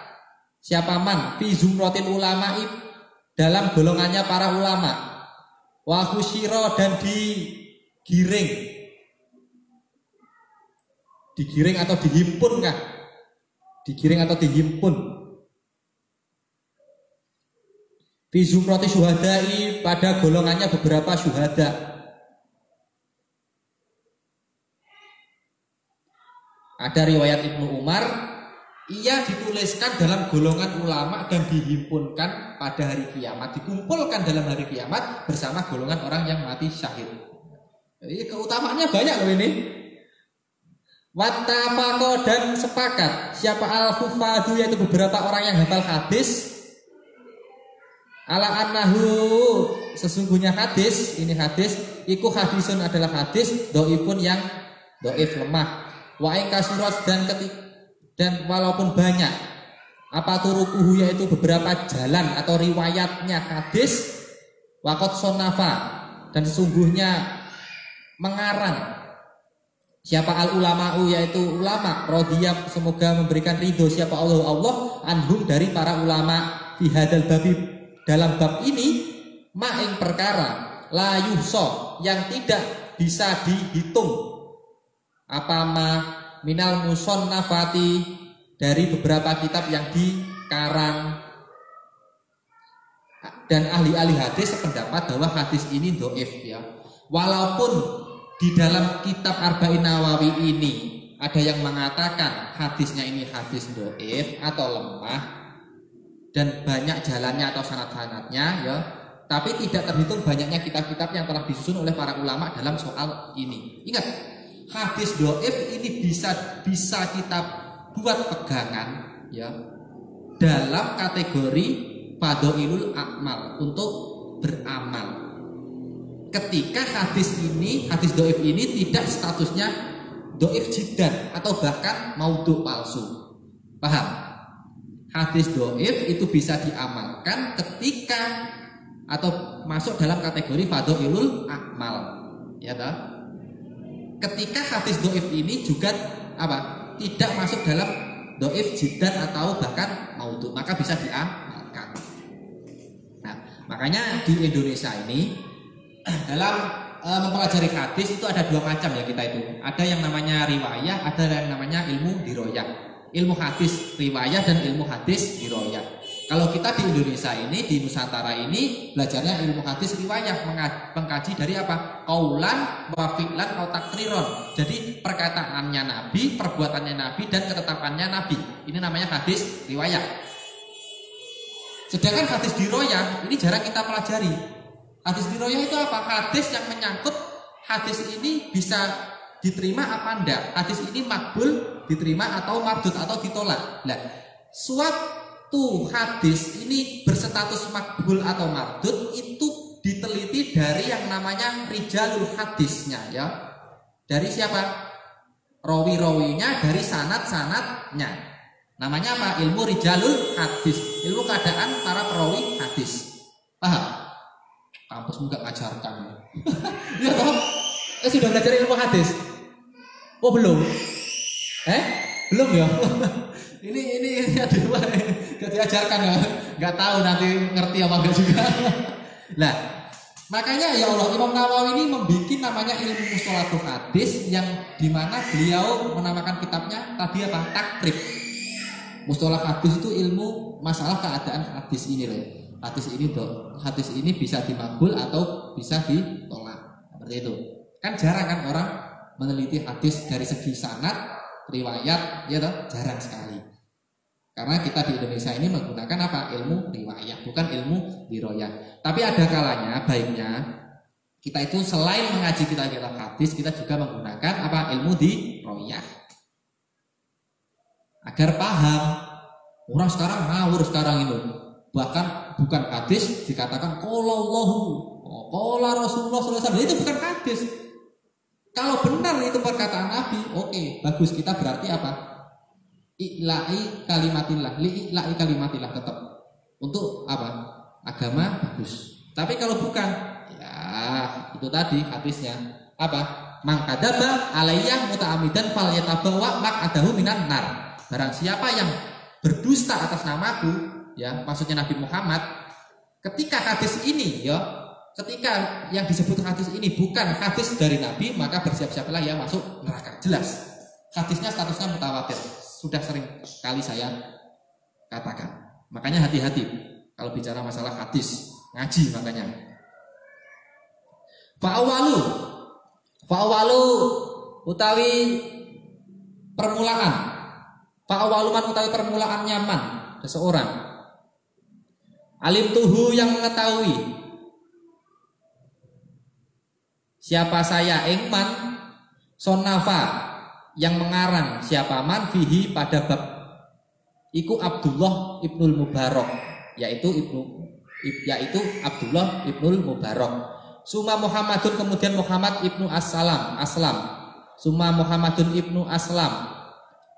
siapa man fi zumratil ulama, dalam golongannya para ulama, wa khusyira, dan digiring atau dihimpun kah? Digiring atau dihimpun. Fi zumrati syuhada'i, pada golongannya beberapa syuhada. Ada riwayat Ibnu Umar, ia dituliskan dalam golongan ulama dan dihimpunkan pada hari kiamat, dikumpulkan dalam hari kiamat bersama golongan orang yang mati syahid. Jadi keutamaannya banyak loh ini. Wattafaqo, dan sepakat siapa al-hufadu, yaitu beberapa orang yang hafal hadis, ala annahu, sesungguhnya hadis, ini hadis iku hadisun, adalah hadis doifun, yang doif, lemah. Wa kasurat, dan walaupun banyak apa turukuhu, yaitu beberapa jalan atau riwayatnya hadis, waqad sonafa, dan sesungguhnya mengarang siapa al ulama'u, yaitu ulama, radhiyah, semoga memberikan ridho siapa Allah anhum, dari para ulama, fi hadal babi, dalam bab ini, ma'ing perkara la yuhsa, yang tidak bisa dihitung, apa minal musonnafati, dari beberapa kitab yang dikarang. Dan ahli-ahli hadis sependapat bahwa hadis ini doif ya. Walaupun di dalam kitab Arba'in Nawawi ini ada yang mengatakan hadisnya ini hadis doif atau lemah, dan banyak jalannya atau sanad-sanadnya ya, tapi tidak terhitung banyaknya kitab-kitab yang telah disusun oleh para ulama dalam soal ini. Ingat, hadis doif ini bisa kita buat pegangan ya dalam kategori fadhailul a'mal, untuk beramal. Ketika hadis doif ini tidak statusnya doif jiddan atau bahkan maudhu palsu. Paham? Hadis doif itu bisa diamalkan ketika atau masuk dalam kategori fadhailul a'mal, ya toh? Ketika hadis doif ini juga apa? tidak masuk dalam doif jiddan atau bahkan maudhu, maka bisa diamalkan. Nah, makanya di Indonesia ini dalam mempelajari hadis itu ada dua macam ya kita itu. Ada yang namanya riwayah, ada yang namanya ilmu diroyah. Ilmu hadis riwayah dan ilmu hadis diroyah. Kalau kita di Indonesia ini, di Nusantara ini belajarnya ilmu hadis riwayah, mengkaji dari apa? Qaulan wa fi'lan atau takriron. Jadi perkataannya Nabi, perbuatannya Nabi dan ketetapannya Nabi. Ini namanya hadis riwayah. Sedangkan hadis diroyah ini jarang kita pelajari. Hadis diroyah itu apa? Hadis yang menyangkut hadis ini bisa diterima apa enggak? Hadis ini makbul diterima atau mardud atau ditolak. Nah, suatu hadis ini berstatus makbul atau mardud itu diteliti dari yang namanya rijalul hadisnya ya. Dari siapa? Rawi-rawinya, dari sanad-sanadnya. Namanya apa? Ilmu rijalul hadis. Ilmu keadaan para perawi hadis. Paham? Kampusmu gak ngajarkan. Ya toh? Sudah belajar ilmu hadis? Oh belum? Belum ya? ini aduh, gak diajarkan ya? Gak tahu nanti ngerti apa enggak juga. Nah, makanya ya Allah, Imam Nawawi ini membuat namanya ilmu mustalahul hadis, yang dimana beliau menamakan kitabnya tadi apa? Takrib. Mustalah hadis itu ilmu masalah keadaan hadis ini loh. Hadis ini bisa dimakbul atau bisa ditolak. Seperti itu. Kan jarang kan orang meneliti hadis dari segi sanad, riwayat, ya toh, jarang sekali. Karena kita di Indonesia ini menggunakan apa? Ilmu riwayat, bukan ilmu diroyah. Tapi ada kalanya baiknya kita itu selain mengaji kitab hadis, kita juga menggunakan apa? Ilmu diroyah. Agar paham. Orang sekarang ngawur sekarang itu. Bahkan bukan hadis dikatakan qala Allahu, qala Rasulullah SAW. Itu bukan hadis. Kalau benar itu perkataan Nabi, oke, bagus, kita berarti apa? I'la'i kalimatillah, li'i'la'i kalimatillah tetap. Untuk apa? Agama bagus. Tapi kalau bukan, ya itu tadi hadisnya apa? Man kadzaba alayya muta'ammidan falyatabawa maq'adahu minan nar. Barang siapa yang berdusta atas namaku, ya maksudnya Nabi Muhammad, ketika hadis ini ya, ketika yang disebut hadis ini bukan hadis dari Nabi, maka bersiap-siaplah ya masuk neraka. Jelas. Hadisnya statusnya mutawatir. Sudah sering kali saya katakan. Makanya hati-hati kalau bicara masalah hadis, ngaji makanya. Fa'awalu utawi permulaan. Fa'awaluman utawi permulaan nyaman seseorang. Alim tuhu yang mengetahui siapa saya ingman, sonafa yang mengarang siapa man fihi pada bab iku Abdullah ibnul Mubarak, yaitu Abdullah ibnul Mubarak. Suma Muhammadun, kemudian Muhammad ibnu Aslam, Suma Muhammadun ibnu Aslam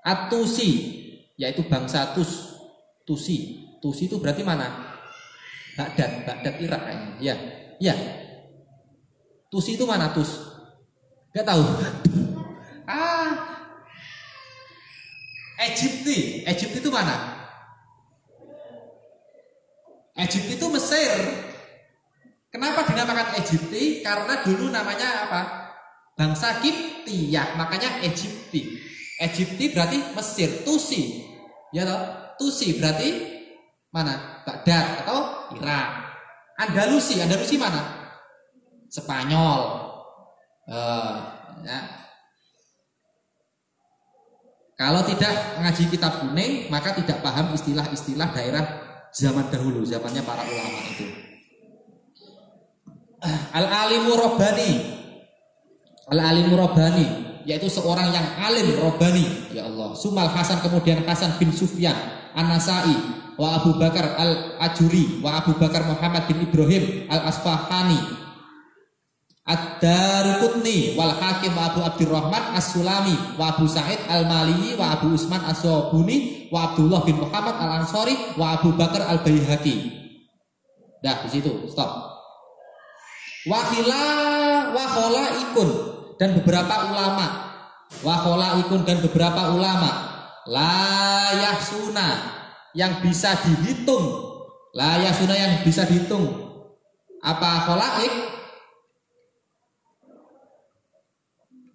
At-Tusi, yaitu bangsa Tusi itu berarti mana? Baghdad Irak kayaknya. Ya. Tusi itu mana Tus? Gak tahu. Egypt itu mana? Egypt itu Mesir. Kenapa dinamakan Egypti? Karena dulu namanya apa? Bangsa Kiptiyah, makanya Egypti. Egypti berarti Mesir. Tusi, ya toh? Tusi berarti mana? Baghdad atau Irak. Andalusi mana? Spanyol. Ya. Kalau tidak ngaji kitab kuning, maka tidak paham istilah-istilah daerah zaman dahulu, zamannya para ulama itu. Al-alimu Rabbani, yaitu seorang yang alim Rabbani, ya Allah. Sumal Hasan, kemudian Hasan bin Sufyan An-Nasai, wa Abu Bakar Al-Ajuri, wa Abu Bakar Muhammad bin Ibrahim Al-Asfahani, Ad-Daruqutni, wal Hakim, wa Abu Abdurrahman As-Sulami, wa Abu Sa'id Al-Maliyi, wa Abu Usman As-Sobuni, wa Abdullah bin Muhammad Al-Ansari, wa Abu Bakar Al-Baihaqi. Dah di situ, stop. Wa khola ikun, dan beberapa ulama wa khalaikun dan beberapa ulama, la yahsuna yang bisa dihitung, la yahsuna yang bisa dihitung. Apa khalaik?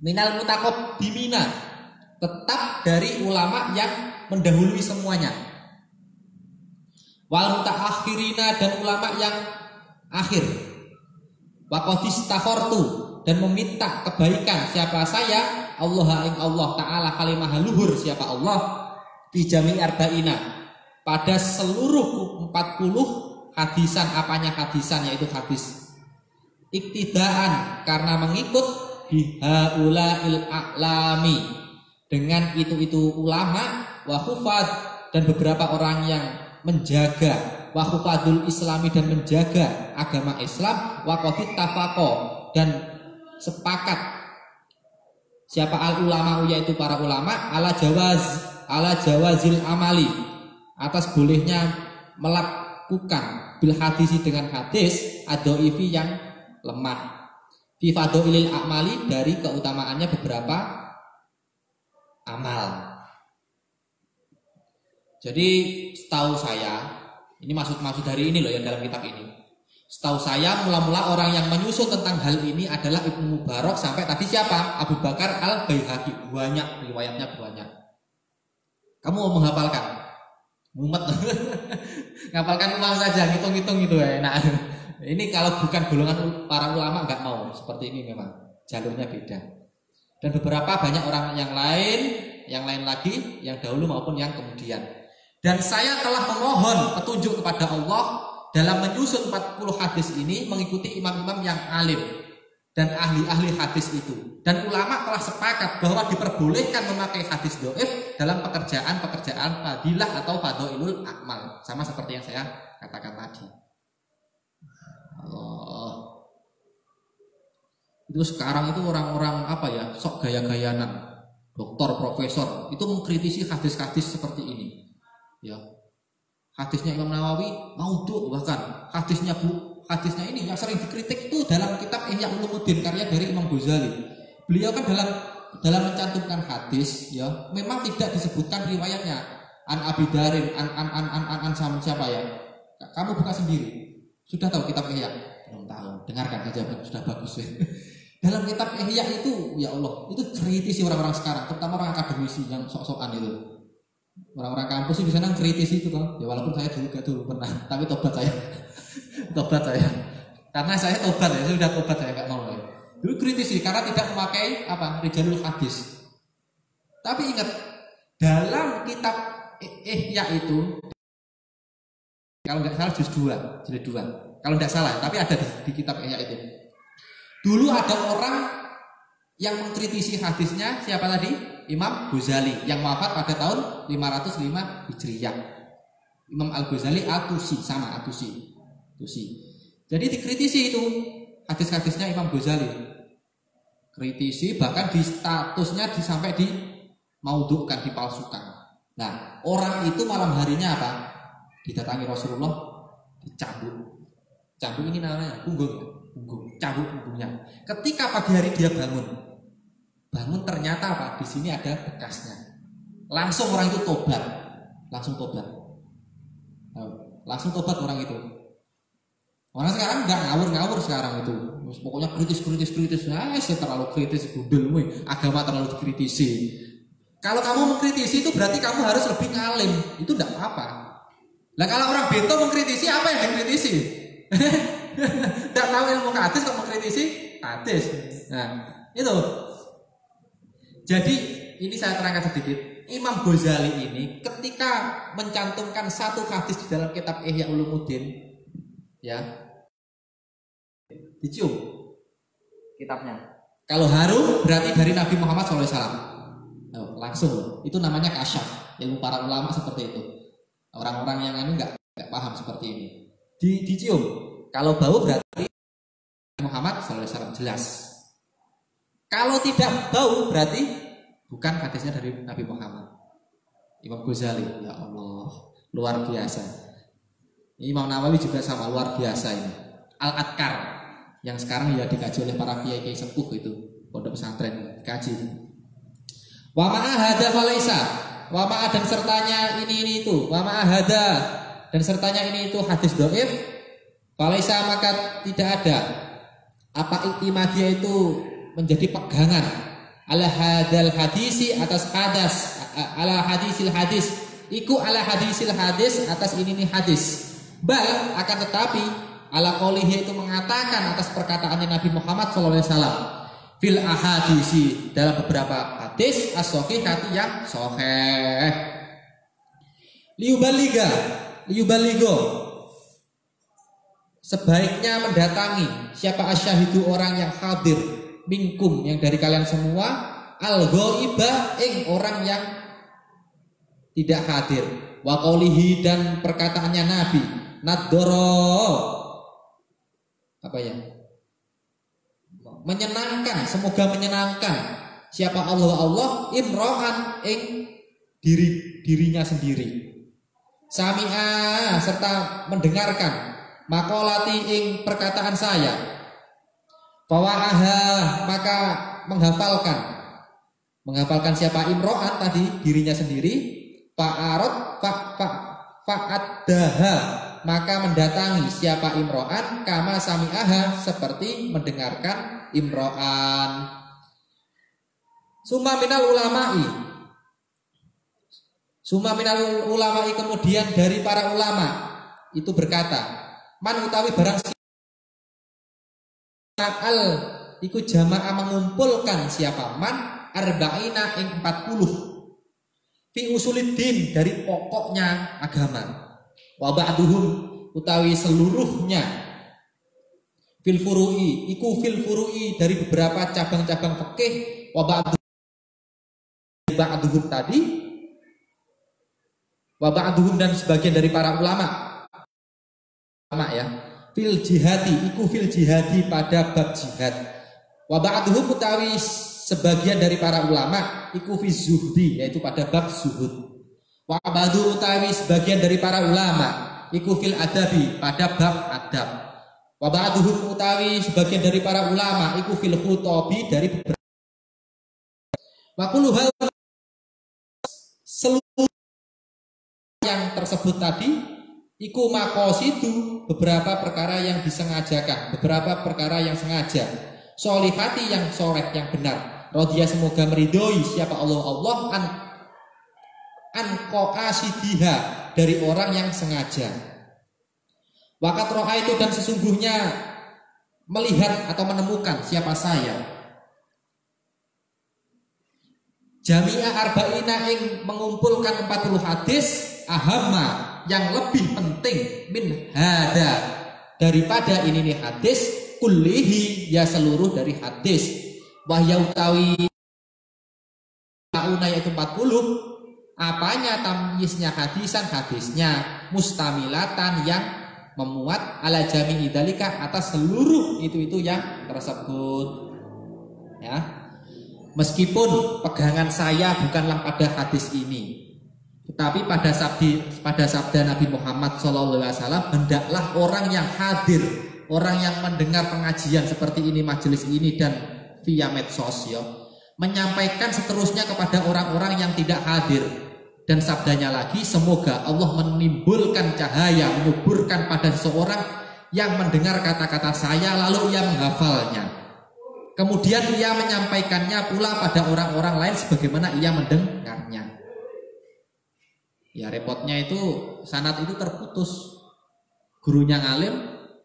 Minal mutaqaddimina, tetap dari ulama yang mendahului semuanya. Wal mutaakhirina dan ulama yang akhir. Wa qadistakhartu dan meminta kebaikan siapa saya, Allah ing Allah taala kalimah luhur siapa Allah fi jami' arba'ina pada seluruh 40 hadisan, apanya hadisan yaitu hadis iktidaan karena mengikut bihaulail a'lami dengan itu ulama wa hufad dan beberapa orang yang menjaga wa hufadul islami dan menjaga agama Islam wa qadit tafaqo dan sepakat siapa al ulama yaitu para ulama ala jawazil amali atas bolehnya melakukan bil hadisi dengan hadis adhaifi yang lemah fi fadhailil a'mali dari keutamaannya beberapa amal. Jadi setahu saya, ini maksud dari ini loh yang dalam kitab ini. Setahu saya mula-mula orang yang menyusun tentang hal ini adalah Ibnu Mubarak sampai tadi siapa? Abu Bakar Al-Baihaqi. Banyak riwayatnya banyak. Kamu mau menghafalkan? Mumet. Ngapalkan ulang saja, ngitung-ngitung gitu ya. Nah, ini kalau bukan golongan para ulama nggak mau seperti ini memang. Jalurnya beda. Dan beberapa banyak orang yang lain lagi yang dahulu maupun yang kemudian. Dan saya telah memohon petunjuk kepada Allah dalam menyusun 40 hadis ini mengikuti imam-imam yang alim dan ahli-ahli hadis itu. Dan ulama telah sepakat bahwa diperbolehkan memakai hadis dhaif dalam pekerjaan fadilah atau fadhailul a'mal. Sama seperti yang saya katakan tadi. Allah. Itu sekarang itu orang-orang apa ya, sok gaya-gayanan, doktor, profesor, itu mengkritisi hadis-hadis seperti ini. Ya, hadisnya Imam Nawawi maudhu, bahkan hadisnya ini yang sering dikritik itu dalam kitab Ihya Ulumuddin karya dari Imam Ghazali. Beliau kan dalam mencantumkan hadis ya memang tidak disebutkan riwayatnya an Abi Darin an sama siapa ya. Kamu buka sendiri. Sudah tahu kitab Ihya? Belum tahu. Dengarkan saja sudah bagus ya. Dalam kitab Ihya itu ya Allah, itu kritisi orang-orang sekarang, terutama orang akademisi yang sok-sokan itu. Orang-orang kampus sih bisa kritis itu kan. Ya walaupun saya juga dulu pernah, tapi tobat saya. Karena saya tobat ya, sudah tobat saya enggak mau ya. Dulu kritisi karena tidak memakai rijalul hadis. Tapi ingat dalam kitab Ihya itu kalau enggak salah jilid 2. Kalau enggak salah, tapi ada di kitab Ihya itu. Dulu ada orang yang mengkritisi hadisnya siapa tadi? Imam Ghazali yang wafat pada tahun 505 Hijriyah. Imam Al-Ghazali Atusi. Jadi dikritisi itu hadis-hadisnya Imam Ghazali. Kritisi bahkan di statusnya sampai di maudhu'kan, dipalsukan. Nah, orang itu malam harinya apa? Didatangi Rasulullah, dicambuk. Cambuk ini namanya punggung. Cambuk punggungnya. Ketika pagi hari dia bangun ternyata apa? Di sini ada bekasnya. Langsung orang itu tobat. Langsung tobat orang itu. Orang sekarang nggak ngawur sekarang itu. Pokoknya kritis. Nah, terlalu kritis gundul, agama terlalu dikritisi. Kalau kamu mengkritisi itu berarti kamu harus lebih ngalim. Itu enggak apa-apa. Lah kalau orang bento mengkritisi, apa yang dikritisi? Tidak tahu ilmu hadis kok mengkritisi hadis. Nah, itu. Jadi ini saya terangkan sedikit. Imam Ghazali ini ketika mencantumkan satu hadis di dalam kitab Ihya Ulumuddin, ya, dicium kitabnya. Kalau harum berarti dari Nabi Muhammad SAW. Langsung. Itu namanya kasyaf. Ilmu para ulama seperti itu. Orang-orang yang nggak paham seperti ini. Dicium. Kalau bau berarti Muhammad SAW jelas. Kalau tidak bau berarti bukan hadisnya dari Nabi Muhammad. Imam Ghazali, ya Allah, luar biasa. Imam Nawawi juga sama, luar biasa ini. Al-Adkar yang sekarang ya dikaji oleh para kiai sepuh itu, pondok pesantren kaji. Wa ma'ahada falaisa. Wa ma'a dan sertanya ini itu. Wa ma'ahada dan sertanya ini itu hadis dhaif. Falaisa maka tidak ada. Apa iktimadiyah itu menjadi pegangan ala hadal hadisi atas ala hadisil hadis. Iku ala hadisil hadis atas ini hadis. Bal akan tetapi ala qaulihi itu mengatakan atas perkataannya Nabi Muhammad SAW fil ahadisi dalam beberapa hadis as-sahihati yang sahih. Liyubaligo sebaiknya mendatangi siapa asyahidu orang yang hadir minkum yang dari kalian semua al-ghaibah orang yang tidak hadir wa qaulihi dan perkataannya Nabi nadoro apa ya menyenangkan semoga menyenangkan siapa Allah imro'an dirinya sendiri sami'a serta mendengarkan makolati perkataan saya fawa'aha maka menghafalkan siapa imro'an tadi dirinya sendiri fa'addaha maka mendatangi siapa imro'an kama sami'aha seperti mendengarkan imro'an. Summa minal ulama'i kemudian dari para ulama itu berkata man utawi barang al iku jamaah mengumpulkan siapa man arba'ina ing 40 fi usuliddin dari pokoknya agama wa ba'duhum utawi seluruhnya fil furu'i dari beberapa cabang-cabang fikih wa ba'duhum tadi wa ba'duhum dan sebagian dari para ulama ya fil jihadi pada bab jihad wa ba'duhum utawi sebagian dari para ulama iku fi zuhdi yaitu pada bab zuhud wa ba'du utawi sebagian dari para ulama iku fil adabi pada bab adab wa ba'duhum utawi sebagian dari para ulama iku fil khutabi dari wa kullu hal seluruh yang tersebut tadi iku maqasidu beberapa perkara yang disengajakan beberapa perkara yang sengaja solihati yang soleh yang benar Radhiya semoga meridhoi siapa Allah an qaasidiha dari orang yang sengaja. Waqat ro'a itu dan sesungguhnya melihat atau menemukan siapa saya. Jami'a arba'ina ing mengumpulkan 40 hadis ahamma yang lebih penting min hada daripada ini nih hadis kullihi ya seluruh dari hadis. Wahya utawi yaitu 40 apanya tamyiznya hadisnya mustamilatan yang memuat ala jami'i dzalika atas seluruh itu yang tersebut ya meskipun pegangan saya bukanlah pada hadis ini tetapi pada sabda Nabi Muhammad SAW hendaklah orang yang hadir orang yang mendengar pengajian seperti ini majelis ini dan via medsos ya, menyampaikan seterusnya kepada orang-orang yang tidak hadir dan sabdanya lagi semoga Allah menimbulkan cahaya menyuburkan pada seseorang yang mendengar kata-kata saya lalu ia menghafalnya kemudian ia menyampaikannya pula pada orang-orang lain sebagaimana ia mendengarnya ya repotnya itu sanad itu terputus gurunya ngalim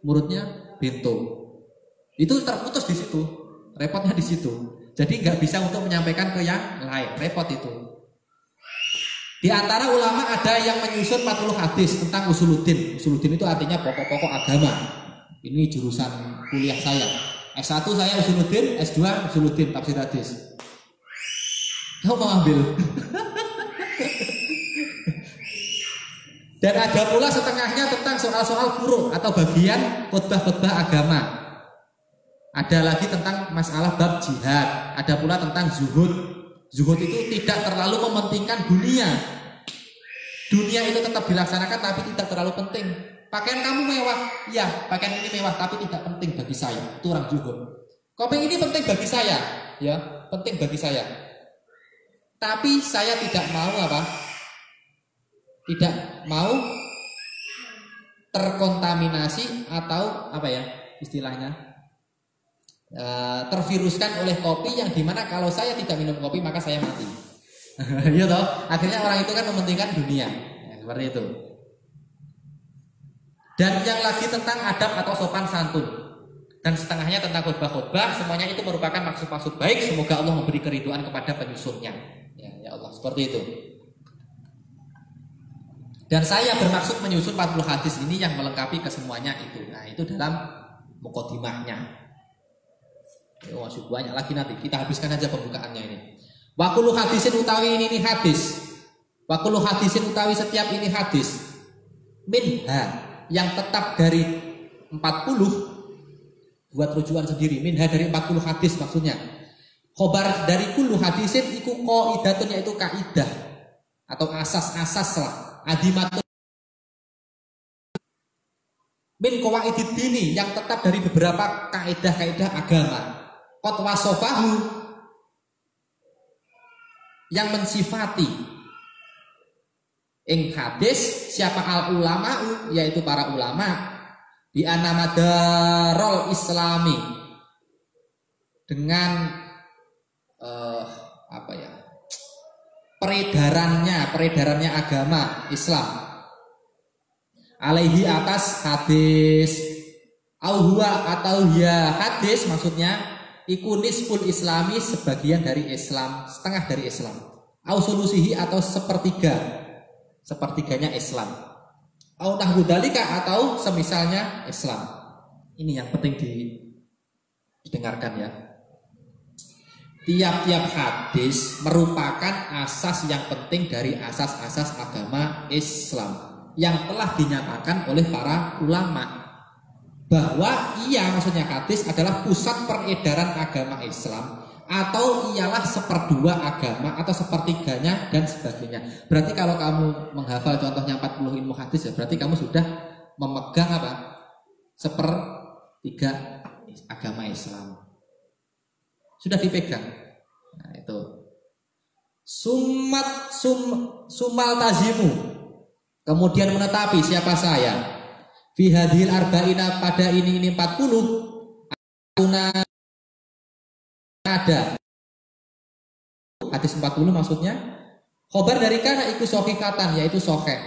muridnya bento itu terputus di situ repotnya di situ. Jadi nggak bisa untuk menyampaikan ke yang lain. Repot itu. Di antara ulama ada yang menyusun 40 hadis tentang usuluddin. Usuluddin itu artinya pokok-pokok agama. Ini jurusan kuliah saya. S1 saya usuluddin, S2 usuluddin tafsir hadis. Kamu mau ambil? Dan ada pula setengahnya tentang soal-soal furu' atau bagian khutbah-khutbah agama. Ada lagi tentang masalah bab jihad. Ada pula tentang zuhud. Zuhud itu tidak terlalu mementingkan dunia. Dunia itu tetap dilaksanakan tapi tidak terlalu penting. Pakaian kamu mewah, ya pakaian ini mewah tapi tidak penting bagi saya. Itu orang zuhud. Kopeng ini penting bagi saya, ya penting bagi saya. Tapi saya tidak mau apa? Tidak mau terkontaminasi atau apa ya istilahnya, terviruskan oleh kopi yang dimana kalau saya tidak minum kopi maka saya mati. Iya toh? Akhirnya orang itu kan mementingkan dunia, ya, seperti itu. Dan yang lagi tentang adab atau sopan santun, dan setengahnya tentang khutbah-khutbah, semuanya itu merupakan maksud-maksud baik. Semoga Allah memberi keridhaan kepada penyusunnya. Ya Allah, seperti itu. Dan saya bermaksud menyusun 40 hadis ini yang melengkapi kesemuanya itu. Nah, itu dalam muqaddimahnya. Masih banyak lagi nanti. Kita habiskan aja pembukaannya ini. Wa kullu hadisin utawi ini hadis. Wa kullu hadisin utawi setiap ini hadis. Minha yang tetap dari 40, buat rujukan sendiri. Minha dari 40 hadis maksudnya. Khobar dari kullu hadisin iku qaidatun, yaitu kaidah atau asas-asas lah. Adimatun min qawaidid dini yang tetap dari beberapa kaidah-kaidah agama. Qad wasofahu yang mensifati ing hadis siapa al ulama'u, yaitu para ulama, bi anamadarul islami, dengan apa ya, peredarannya agama Islam, alaihi atas hadis, au huwa atau ya hadis maksudnya iku nisful islami, sebagian dari Islam, setengah dari Islam, au solusihi atau sepertiganya Islam, au nahudalika atau semisalnya Islam. Ini yang penting didengarkan ya. Tiap-tiap hadis merupakan asas yang penting dari asas-asas agama Islam yang telah dinyatakan oleh para ulama, bahwa maksudnya hadis adalah pusat peredaran agama Islam, atau ialah seperdua agama atau sepertiganya dan sebagainya. Berarti kalau kamu menghafal contohnya 40 ilmu hadis ya berarti kamu sudah memegang apa? Sepertiga agama Islam. Sudah dipegang. Nah, itu. Sumal tazimu. Kemudian menetapi siapa saya. Fi hadhil arba'ina, pada ini 40. Ada. Hadis 40 maksudnya. Khobar dari kana iku sahihatan, yaitu sahih.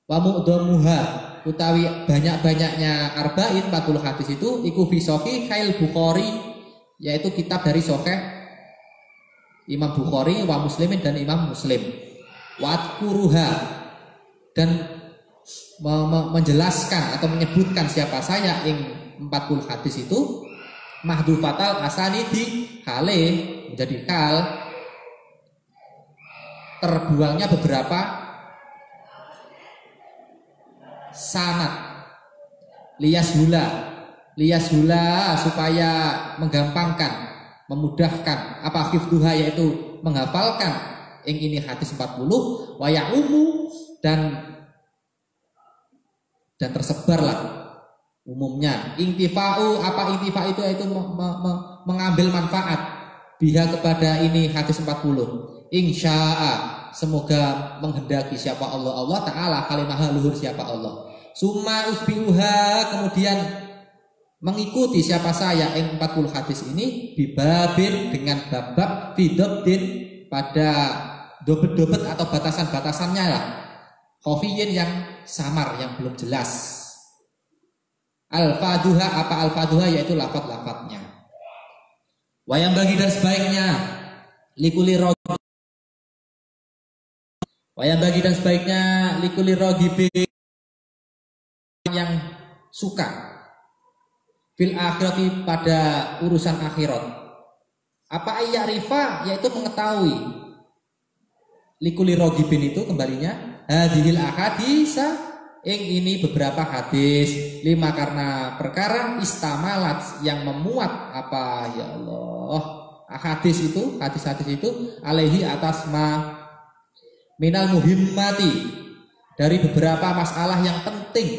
Wa mu'dhamuha, utawi banyak-banyaknya arba'in 40 hadis itu iku fi sahihil Bukhari, yaitu kitab dari Sahih Imam Bukhari wa Muslimin dan Imam Muslim. Wadkuruha, dan menjelaskan atau menyebutkan siapa saya ing 40 hadis itu mahdufatal asanidi, hale menjadi hal terbuangnya beberapa sanad, liyashula supaya menggampangkan, memudahkan apa hifdzuha, yaitu menghafalkan ing ini hadis 40, wa ya'umu, dan tersebarlah umumnya. Intifa'u, apa intifa itu, yaitu mengambil manfaat biha kepada ini hadis 40. Insya'a, semoga menghendaki siapa Allah Ta'ala, kalimah luhur siapa Allah. Summa usbiuha, kemudian mengikuti siapa saya ing 40 hadis ini bibabin, dengan bab-bab bidobdin, pada dobet-dobet atau batasan-batasannya lah, khofiyin yang samar, yang belum jelas. Al-faduha, apa al-faduha, yaitu lafad-lafadnya. Wayang bagi dan sebaiknya likuli rogi, wayang bagi dan sebaiknya likuli rogibi, yang suka fil akhirati, pada urusan akhirat. Apa ayyarifa, yaitu mengetahui, likuli rogibin itu kembalinya hadhil ahadisa, ing ini beberapa hadis, lima karena perkara istamalat yang memuat apa ya Allah, hadis itu, hadis-hadis itu alaihi atas ma minal muhimmati, dari beberapa masalah yang penting,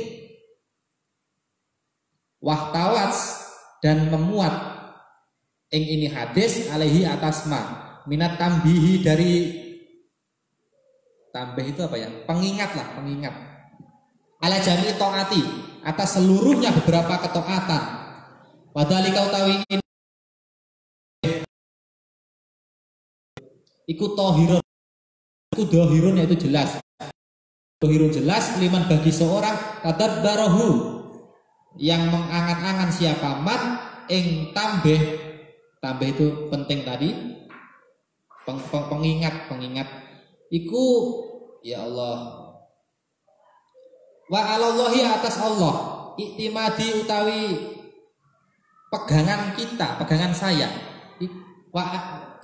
wahtawats, dan memuat ing ini hadis alaihi atas ma Minat tambihi dari tambih itu apa ya? Pengingat lah, pengingat. Ala jami taati, atas seluruhnya beberapa ketaatan. Wadhalika utawi iku tohirun, iku dohirun yaitu jelas. Dohirun jelas liman bagi seorang tadabbarahu yang mengangan-angan siapa man ing tambih itu penting tadi pengingat iku ya Allah wa alallahi atas Allah iktimadi utawi pegangan kita, pegangan saya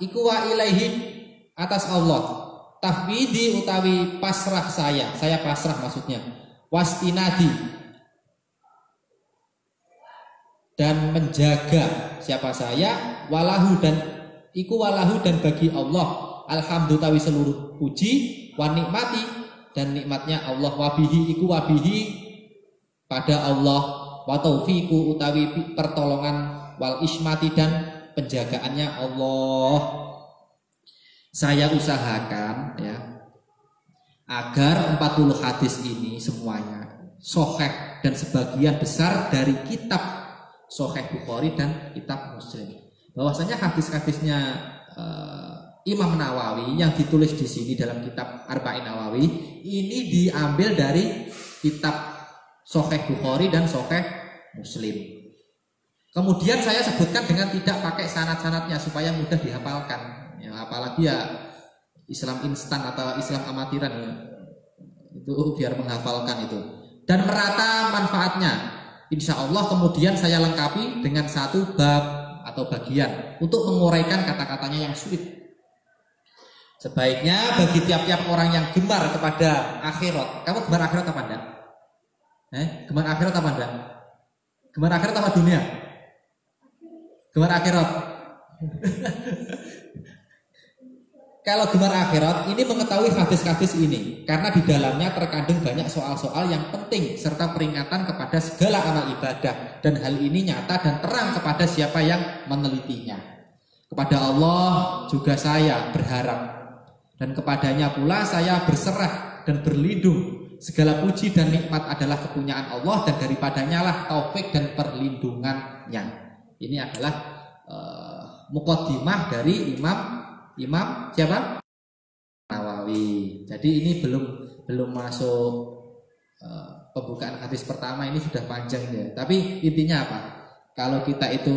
iku wa ilaihi atas Allah tafwidi utawi pasrah saya pasrah maksudnya wastinadi dan menjaga siapa saya walahu dan iku walahu dan bagi Allah alhamdulillah seluruh puji wa nikmati dan nikmatnya Allah wabihi iku wabihi pada Allah wa taufiku utawi pertolongan wal ismati dan penjagaannya Allah. Saya usahakan ya agar 40 hadis ini semuanya sahih dan sebagian besar dari kitab Sahih Bukhari dan kitab Muslim. Bahwasanya hadis-hadisnya Imam Nawawi yang ditulis di sini dalam kitab Arba'in Nawawi ini diambil dari kitab Sahih Bukhari dan Sahih Muslim. Kemudian saya sebutkan dengan tidak pakai sanad-sanadnya supaya mudah dihafalkan. Ya, apalagi ya Islam instan atau Islam amatiran ya. Itu biar menghafalkan itu. Dan merata manfaatnya. Insya Allah kemudian saya lengkapi dengan satu bab atau bagian untuk menguraikan kata-katanya yang sulit. Sebaiknya bagi tiap-tiap orang yang gemar kepada akhirat. Kamu gemar akhirat apa enggak? Gemar akhirat apa enggak? Gemar akhirat apa dunia? Gemar akhirat. Kalau gemar akhirat ini mengetahui hadis-hadis ini karena di dalamnya terkandung banyak soal-soal yang penting serta peringatan kepada segala amal ibadah dan hal ini nyata dan terang kepada siapa yang menelitinya. Kepada Allah juga saya berharap dan kepadanya pula saya berserah dan berlindung. Segala puji dan nikmat adalah kepunyaan Allah dan daripadanya lah taufik dan perlindungannya. Ini adalah muqaddimah dari Imam siapa? Nawawi. Jadi ini belum masuk pembukaan hadis pertama, ini sudah panjang ya. Tapi intinya apa? Kalau kita itu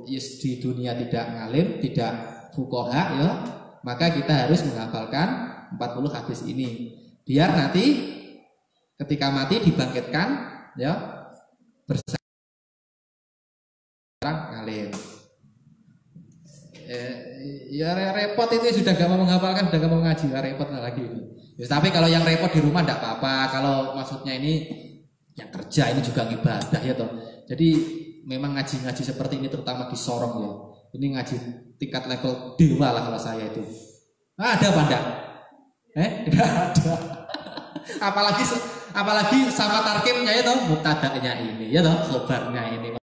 di dunia tidak ngalim, tidak fuqaha ya, maka kita harus menghafalkan 40 hadis ini. Biar nanti ketika mati dibangkitkan ya bersama ngalim. Ya repot itu sudah gak mau menghafalkan, sudah gak mau ngaji, repot lagi ini. Ya, tapi kalau yang repot di rumah tidak apa-apa. Kalau maksudnya ini yang kerja ini juga ibadah ya toh. Jadi memang ngaji-ngaji seperti ini terutama di Sorong ya. Ini ngaji tingkat level dewa lah kalau saya itu. Ada apa enggak? Tidak ada. apalagi sama tarkibnya ya toh, mubtada'nya ini ya toh, khobarnya ini.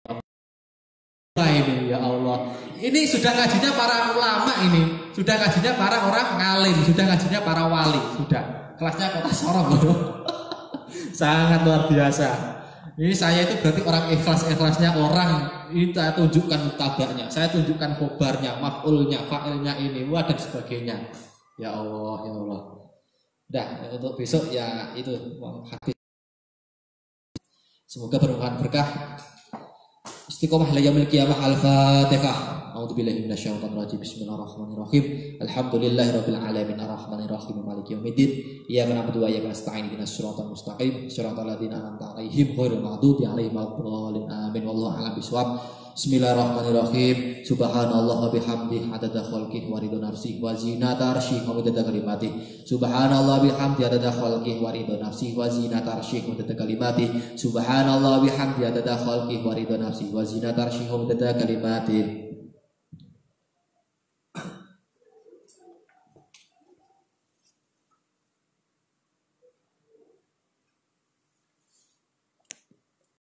Ini ya Allah. Ini sudah ngajinya para ulama ini, sudah ngajinya para orang ngalim, sudah ngajinya para wali, sudah kelasnya kota Sorong loh. Sangat luar biasa. Ini saya itu berarti orang ikhlas-ikhlasnya orang. Ini saya tunjukkan mutabaknya, saya tunjukkan khobarnya, maf'ulnya, fa'ilnya ini, wah dan sebagainya. Ya Allah, ya Allah. Dah untuk besok ya itu hadis. Semoga bermanfaat berkah. Istiqomah ila yaumil qiyamah. Al-Fatihah. A'udzubillahi minasyaitonir rajim. Bismillahirrahmanirrahim. Alhamdulillahirabbil alamin arrahmanir rahim maliki yaumiddin. Iyyaka na'budu wa iyyaka nasta'in ihdinas siratal mustaqim siratal ladzina an'amta 'alaihim ghairil maghdubi 'alaihim waladdallin. Amin. Wallahu a'lam bishawab. Bismillahirrahmanirrahim. Subhanallah wa bihamdihi adada khalqihi wa ridha nafsihi wa zinata arsyihi wa midada kalimatihi. Subhanallah bihamdihi adada khalqihi wa ridha nafsihi wa zinata arsyihi wa midada kalimatihi. Subhanallah bihamdihi adada khalqihi wa ridha nafsihi wa zinata arsyihi wa midada kalimatihi.